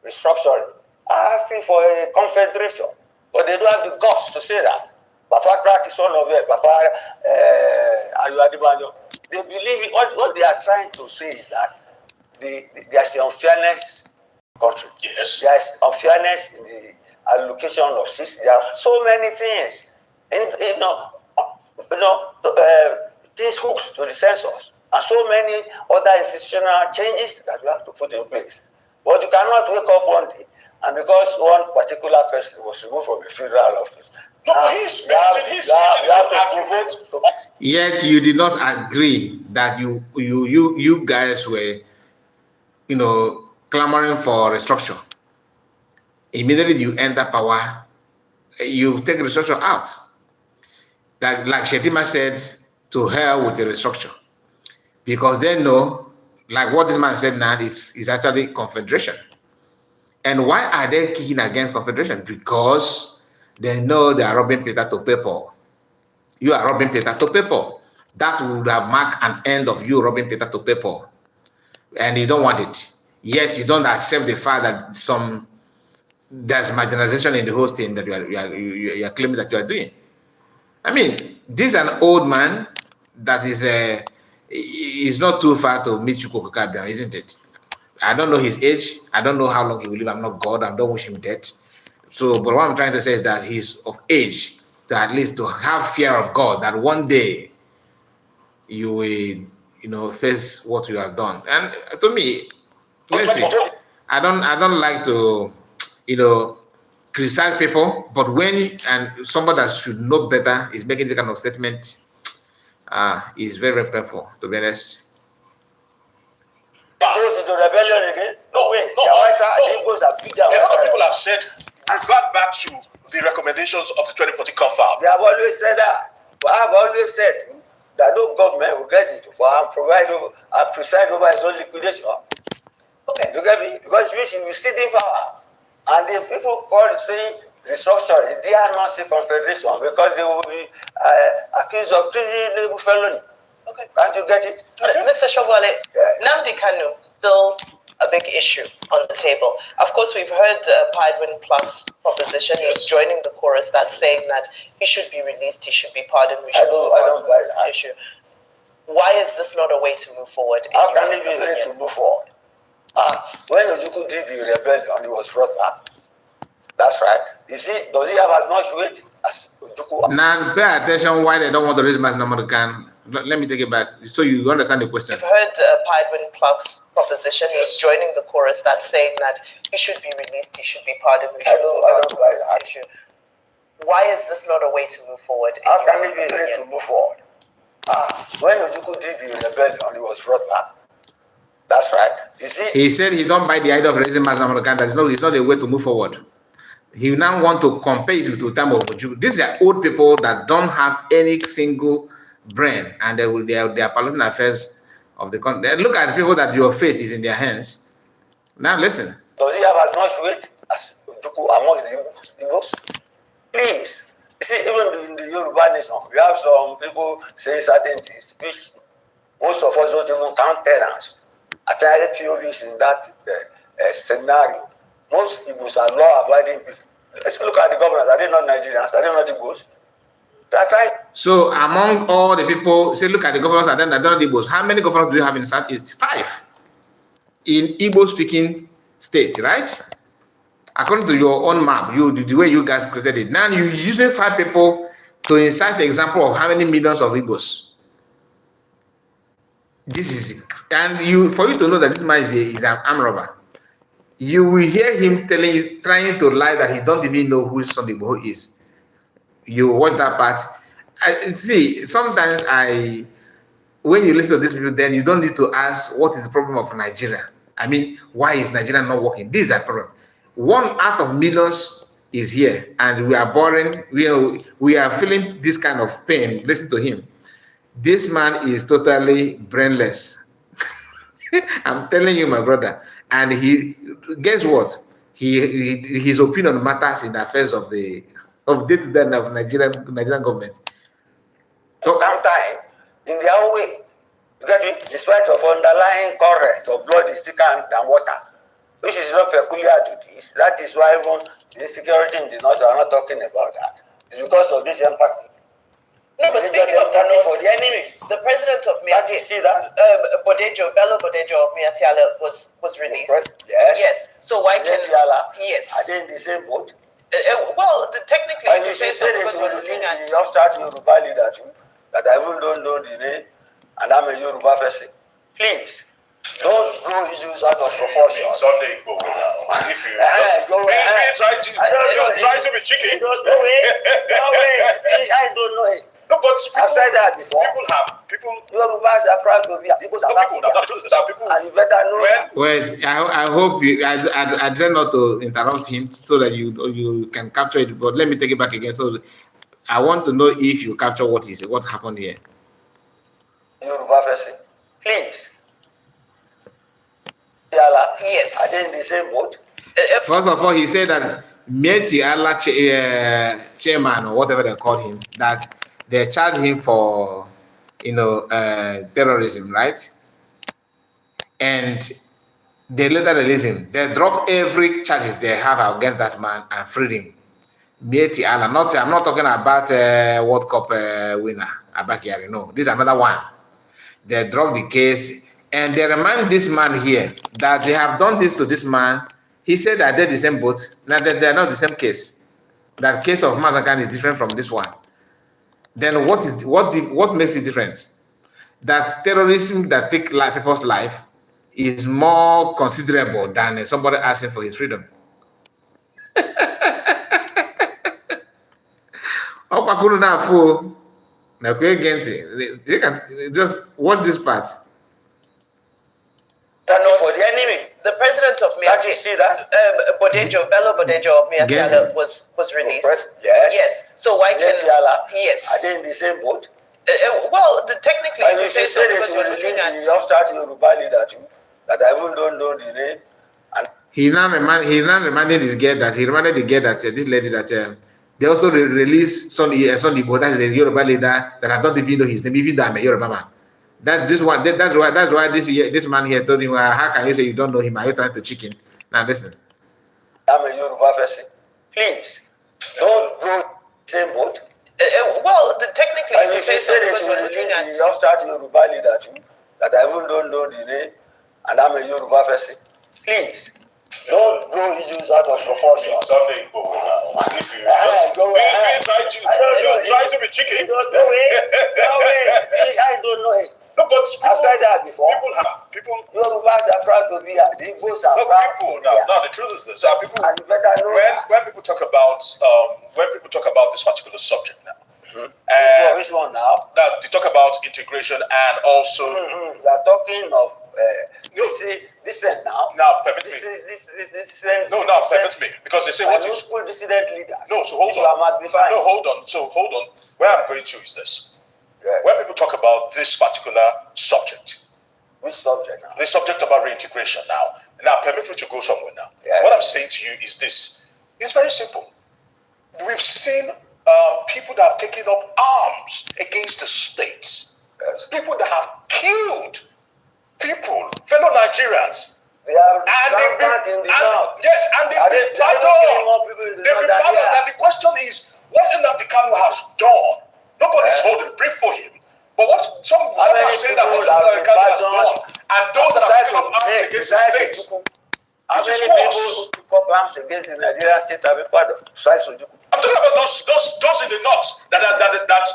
restructuring are asking for a confederation, but they don't have the guts to say that. Papa Clark is one of them. Papa Ayuadibanjo. They believe what they are trying to say is that there's unfairness in the country. Yes. There's unfairness in the allocation of seats. There are so many things. And, things hooked to the census, and so many other institutional changes that we have to put in place. But you cannot wake up one day, and because one particular person was removed from a federal office, no, but he's you have to vote. Yet you did not agree that you guys were, clamoring for restructure. Immediately you enter power, you take restructure out. Like Shetima said, to hell with the restructure. Because they know, like what this man said now, is actually confederation. And why are they kicking against confederation? Because they know they are robbing Peter to pay Paul. You are robbing Peter to pay Paul. That would have marked an end of you robbing Peter to pay Paul. And you don't want it. Yet you don't accept the fact that there's marginalization in the whole thing that you are claiming that you are doing. I mean, this is an old man that is not too far to meet Chukwukabian, isn't it? I don't know his age. I don't know how long he will live. I'm not God. I don't wish him death. So, but what I'm trying to say is that he's of age to at least to have fear of God, that one day you will, face what you have done. And to me, listen, I don't like to, criticize people, but when somebody that should know better is making this kind of statement, is very, very painful, to be honest. Goes into rebellion again? No way. People have said, revert back to the recommendations of the 2014 confab. They have always said that. But I have always said that no government will get it for and preside over his own liquidation. Okay. You get me? Because it will sit in power. And the people call it saying restructuring, they are not a confederation because they will be accused of treason, felony. Okay. Can't you get it? Mr. Shogwale, Nnamdi Kanu, still a big issue on the table. Of course, we've heard Edwin Clark's proposition. He's joining the chorus that's saying that he should be released, he should be pardoned. We should move on with this issue. Why is this not a way to move forward? How can it be a way to move forward? When Ojukwu did the rebellion, he was brought back. That's right. Does he have as much weight as Ojukwu? Now, pay attention why they don't want to raise mass number can. Let me take it back so you understand the question. You've heard Edwin Clark's proposition. He's joining the chorus that's saying that he should be released, he should be pardoned. We should move on with this issue. Why is this not a way to move forward? How can it be a way to move forward? When Ojukwu did the rebellion, he was brought back. That's right. He said he don't buy the idea of raising mass number can. It's not a way to move forward. He now want to compare it to time of Ojukwu. These are old people that don't have any single brain, and they are piloting affairs of the country. Look at the people that your fate is in their hands. Now listen. Does he have as much weight as Ojukwu among the Igbos? Please. You see, even in the Yoruba nation, we have some people saying certain things which most of us don't even count tenants. IPOB is in that scenario. Most Igbos are law-abiding people. Let's look at the governors. Are they not Nigerians? Are they not Igbos? That's right. So among all the people, say, look at the governors and then the Igbos. How many governors do you have in Southeast? 5 in Igbo-speaking states, right? According to your own map, the way you guys created it. Now you're using 5 people to incite the example of how many millions of Igbos. This is, and for you to know that this man is an armed robber, you will hear him trying to lie that he don't even know who Sunday Igboho is. You watch that part. See, sometimes when you listen to these people, then you don't need to ask what is the problem of Nigeria. I mean, why is Nigeria not working? This is the problem. 1 out of millions is here, and we are boring. We are feeling this kind of pain. Listen to him. This man is totally brainless. I'm telling you, my brother. And guess what? His opinion matters in the affairs of day-to-day of Nigerian government. So sometimes, in their own way, you get me? In spite of underlying current of blood is thicker than water, which is not peculiar to this. That is why even the insecurity in the north are not talking about that. It's because of this empathy. No, but speaking of Kano, for the enemy. The president of Can't you Miati, see that? Bello Bodejo of Miatiala was released. Yes. Yes. So why can Miatiala? Yes. Are they in the same boat? Well, technically, And you should say they should release the upstart Yoruba leader too, that I even don't know the name, and I'm a Yoruba person. Please, don't blow issues out of proportion. Sunday go now. If you try to be cheeky. No way. I don't know it. No, but I've said that before. People. Yorubas are proud to be people. The truth is that people. And you better know that. Wait, I hope you. I try not to interrupt him so that you can capture it. But let me take it back again. So I want to know if you capture what happened here. Yoruba person, please. Yes. Are they in the same boat? First of all, he said that Mieti Allah chairman or whatever they called him, that they charged him for terrorism, right? And they later released him. They dropped every charges they have against that man and freed him. Mieti Allah. I'm not talking about World Cup winner Abakari. No, this is another one. They dropped the case and they remind this man here that they have done this to this man. He said that they're the same boat. Now that they're not the same case. That case of Mazakan is different from this one. Then what makes it different? That terrorism that take people's life is more considerable than somebody asking for his freedom. Just watch this part. For the enemy. The president of Miati, Can't you see that? Bello Bodejo of Miatiala was released. Yes. So why can Yes. Are they in the same boat? Well, technically, and you should say they should release the upstart Yoruba leader too, that I even don't know the name. And he now reminded this girl that this lady that they also released Sonny Igbo, that's the Yoruba leader that I don't even know his name, even though I'm a Yoruba man. That's why this man here told him, how can you say you don't know him? Are you trying to chicken? Now listen. I'm a Yoruba person. Please, don't go the same boat. Well, technically, and you should say they should release the upstart Yoruba leader too, that I even don't know the name, and I'm a Yoruba person. Please, don't blow issues out of proportion. Sunday go now. If you try to be cheeky. No way. I don't know it. No, but I've said that before. People. Yorubas are proud to be here. The Igbos are proud to be here. No, the truth is this. People. And you better know when people talk about this particular subject now. Which one now? Now they talk about integration and also. We are talking of. Listen now. Now permit me. Now permit me, because they say what is school dissident leader. No, so hold on. No, hold on. So hold on. Where I'm going to is this. Yes. When people talk about this particular subject. Which subject now? The subject about reintegration now. Now permit me to go somewhere now. Yes. What I'm saying to you is this. It's very simple. We've seen people that have taken up arms against the states. Yes. People that have killed fellow Nigerians. They are they've been pardoned. And the question is, what Nnamdi Kanu has done, nobody's holding brief for him. But what some are saying that what Nnamdi Kanu has done, and those that have taken up arms against the states, how many people took up arms against the Nigerian state have been pardoned? I'm talking about those in the north that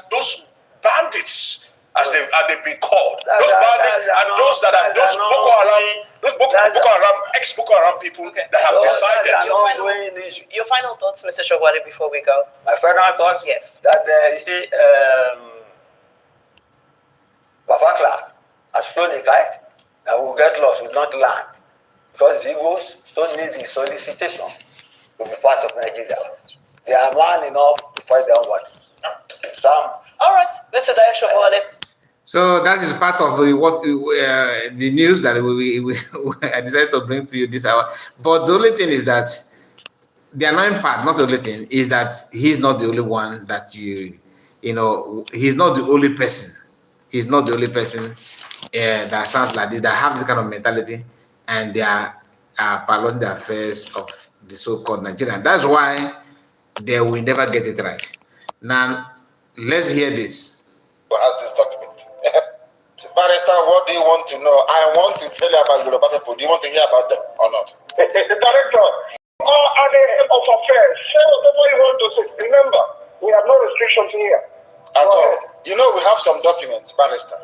those bandits, as they've been called, those bandits and those Boko Haram, ex-Boko Haram people that have decided. Your final thoughts, Mr. Shogwale, before we go. My final thoughts, yes, that you see, Babakla has flown a kite that will get lost, will not land, because the Igbos don't need the solicitation to be part of Nigeria. They are man enough to fight their own battles. All right, Mr. Dayo Shogwale. So that is part of the news that I decided to bring to you this hour. But the only thing is that the annoying part, not the only thing, is that he's not the only one that he's not the only person. He's not the only person that sounds like this, that have this kind of mentality, and they are piloting the affairs of the so-called Nigerian. That's why they will never get it right. Now, let's hear this. has this document. Barrister, what do you want to know? I want to tell you about Yoruba people. Do you want to hear about them or not? The director, all are the head of affairs. Say whatever you want to say. Remember, we have no restrictions here. At all. You know, we have some documents, Barrister,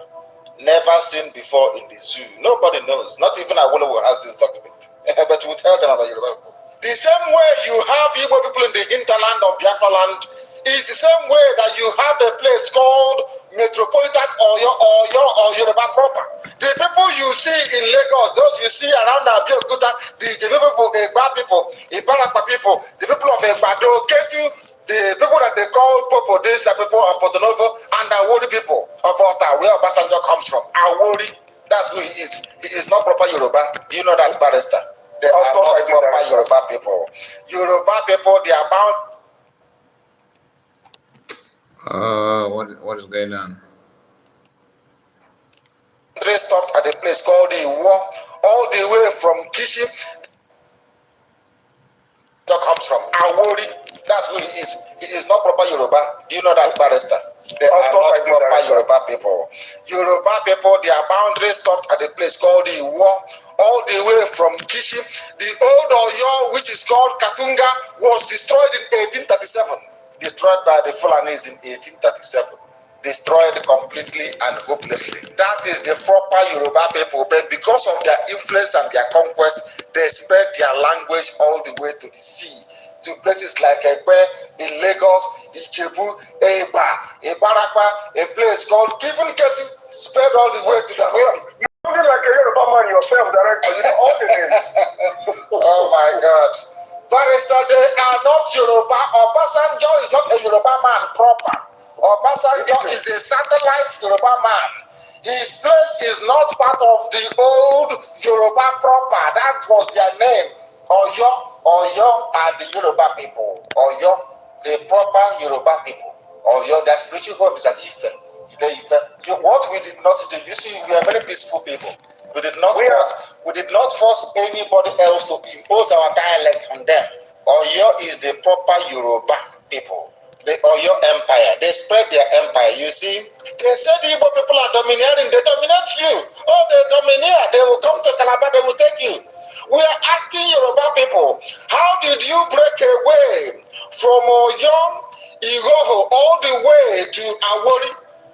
never seen before in the zoo. Nobody knows. Not even Awolowo has this document. But we tell them about Yoruba people. The same way you have Igbo people in the hinterland of Biafra land is the same way that you have a place called Metropolitan or Yoruba proper. The people you see in Lagos, those you see around Abeokuta, the people, Egba people, Ibarapa people, the people of Egbado, Ketu, the people that they call Popo, these are people of Porto Novo, and Awori people of Ota, where Obasanjo comes from. Awori, that's who he is. He is not proper Yoruba. Do you know that, Barrister? They are not proper Yoruba people. Yoruba people, they are bound. What is going on? They stopped at a place called the War, all the way from Kishi. That comes from Awori. That's who he is. He is not proper Yoruba. Do you know that, Barrister? They are not proper Yoruba people. Yoruba people, their boundaries stopped at a place called the War, all the way from Kishi. The old Oyo, which is called Katunga, was destroyed in 1837. Destroyed by the Fulanis in 1837. Destroyed completely and hopelessly. That is the proper Yoruba people, but because of their influence and their conquest, they spread their language all the way to the sea, to places like Ekpe, in Lagos, Ijebu, Eba, Ibarapa, a place called even Ketu, spread all the way to the home. You sound like a Yoruba man yourself, director. You know all the names. Oh my God. Barrister, they are not Yoruba. Obasanjo is not a Yoruba man proper. Obasanjo is a satellite Yoruba man. His place is not part of the old Yoruba proper. That was their name. Oyo are the Yoruba people. Oyo, the proper Yoruba people. Oyo, their spiritual home is at Ife. What we did not do, you see, we are very peaceful people. We did not force anybody else to impose our dialect on them. Oyo is the proper Yoruba people. The Oyo Empire. They spread their empire. You see, they said the Igbo people are domineering. They dominate you. Oh, they domineer. They will come to Calabar. They will take you. We are asking Yoruba people, how did you break away from Oyo, Igoho, all the way to Awori?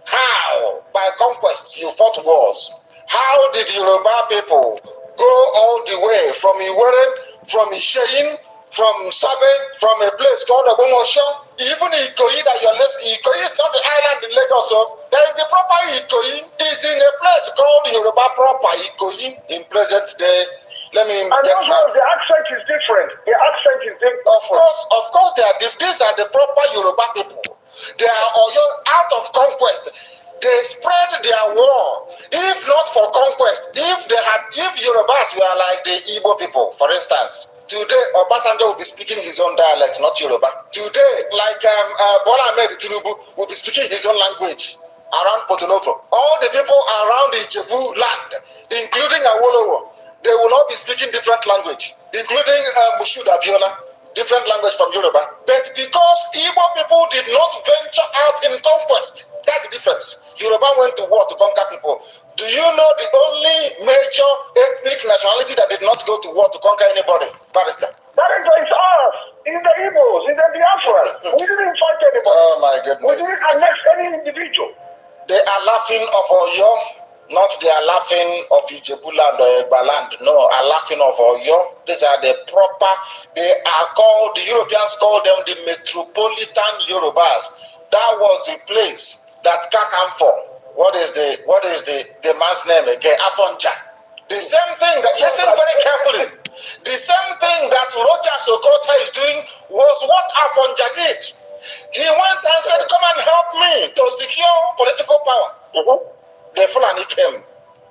How? By conquest. You fought wars. How did Yoruba people go all the way from Iwere, from Isheyin, from Sabe, from a place called Ogbomosho, even Ikoyi that you're listening? Ikoyi is not the island in Lagos, so there is the proper Ikoyi. It's in a place called Yoruba proper Ikoyi in present day. Let me get back. The accent is different. The accent is different. Of course, they are different. These are the proper Yoruba people. They are out of conquest. They spread their war. If not for conquest, if Yorubas were like the Igbo people, for instance, today Obasanjo will be speaking his own dialect, not Yoruba. Today, like Bola Ahmed Tinubu will be speaking his own language around Porto Novo. All the people around the Ijebu land, including Awolowo, they will all be speaking different language, including Mushood Abiola, different language from Yoruba. But because Igbo people did not venture out in conquest, that's the difference. Yoruba went to war to conquer people. Do you know the only major ethnic nationality that did not go to war to conquer anybody? Barrister. That is us. In the Igbos, in the Biafra. We didn't fight anybody. Oh my goodness. We didn't annex any individual. They are laughing of Oyo, not they are laughing of Ijebuland or Egbaland. No, are laughing of Oyo. These are the proper, they are called, the Europeans call them the metropolitan Yorubas. That was the place that Kakamfo, what is the man's name again? Afonja. The same thing that, listen very carefully, the same thing that Roger Sokota is doing was what Afonja did. He went and said, come and help me to secure political power. The Fulani came,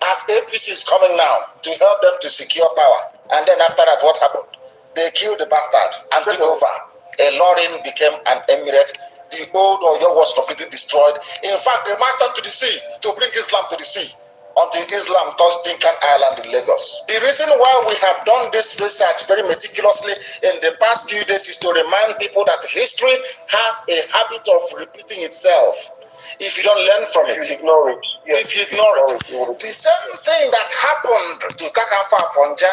as APC is coming now, to help them to secure power. And then after that, what happened? They killed the bastard and took over. A Lorin became an emirate. The old Oyo was completely destroyed. In fact, they marched on to the sea to bring Islam to the sea until Islam touched Dinkan Island in Lagos. The reason why we have done this research very meticulously in the past few days is to remind people that history has a habit of repeating itself. if you don't learn from it. Ignore it. Yes. If you ignore it. The same thing that happened to Kakanfa Fonja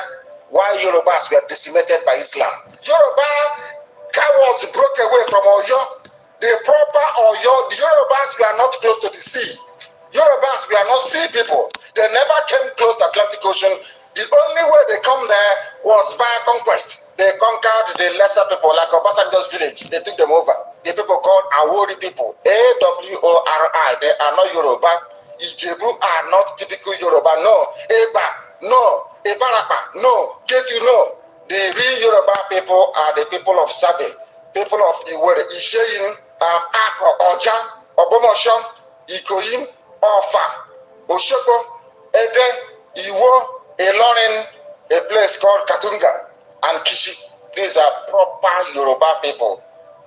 while Yorubas were decimated by Islam. Yoruba cowards broke away from Oyo. The proper Oyo, the Yorubas were not close to the sea. Yorubas were not sea people. They never came close to Atlantic Ocean. The only way they come there was via conquest. They conquered the lesser people like Obasanjo's village. They took them over. The people called Awori people. A-W-O-R-I. They are not Yoruba. Ijebu are not typical Yoruba. No. Eba. No. Ebarapa. No. Ketu. No. The real Yoruba people are the people of Sabe. People of Iwere. Isheyin. Ako. Oja. Obomoshon. Ikoyin. Ofa. Oshoko. Ede. Iwo. Ilorin, a place called Katunga, and Kishi. These are proper Yoruba people,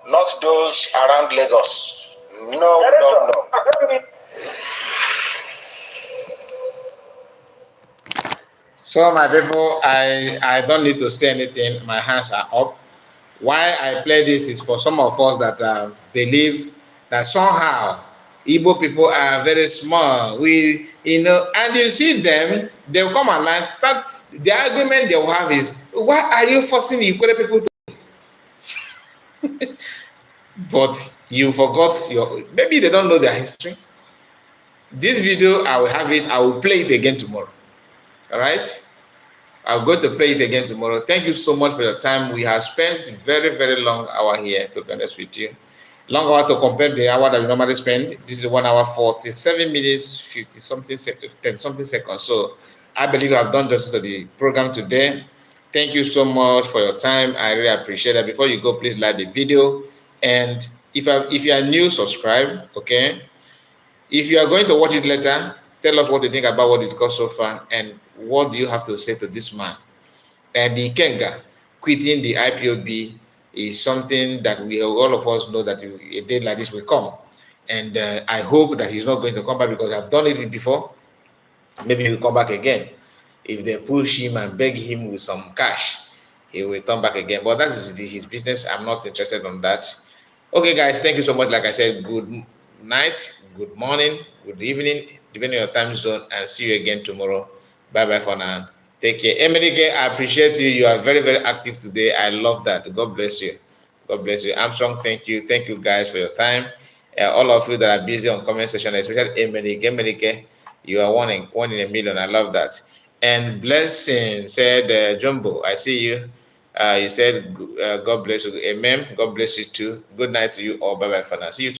not those around Lagos. No. So my people, I don't need to say anything. My hands are up. Why I play this is for some of us that believe that somehow Igbo people are very small. And you see them, they'll come and start. The argument they will have is, why are you forcing the Igbo people to? But you forgot maybe they don't know their history. This video, I will have it. I will play it again tomorrow. All right. I'm going to play it again tomorrow. Thank you so much for your time. We have spent very, very long hour here, to be honest with you. Long hour to compare the hour that we normally spend. This is 1 hour 47 minutes 50 something 10 something seconds. So I believe I've done justice to the program today. Thank you so much for your time. I really appreciate it. Before you go, please like the video, and if you are new, subscribe. Okay. If you are going to watch it later, tell us what you think about what it got so far, and what do you have to say to this man. And the Kenga quitting the IPOB is something that all of us know that a day like this will come. And I hope that he's not going to come back, because I've done it before. Maybe he'll come back again. If they push him and beg him with some cash, he will turn back again. But that is his business. I'm not interested in that. Okay, guys, thank you so much. Like I said, good night, good morning, good evening, depending on your time zone, and see you again tomorrow. Bye-bye for now. Take care. Emily, I appreciate you. You are very, very active today. I love that. God bless you. God bless you. Armstrong, thank you. Thank you, guys, for your time. All of you that are busy on comment section, especially Emily, you are one in a million. I love that. And Blessing said, Jumbo, I see you. You said, God bless you. Amen. God bless you too. Good night to you all. Bye-bye for now. See you.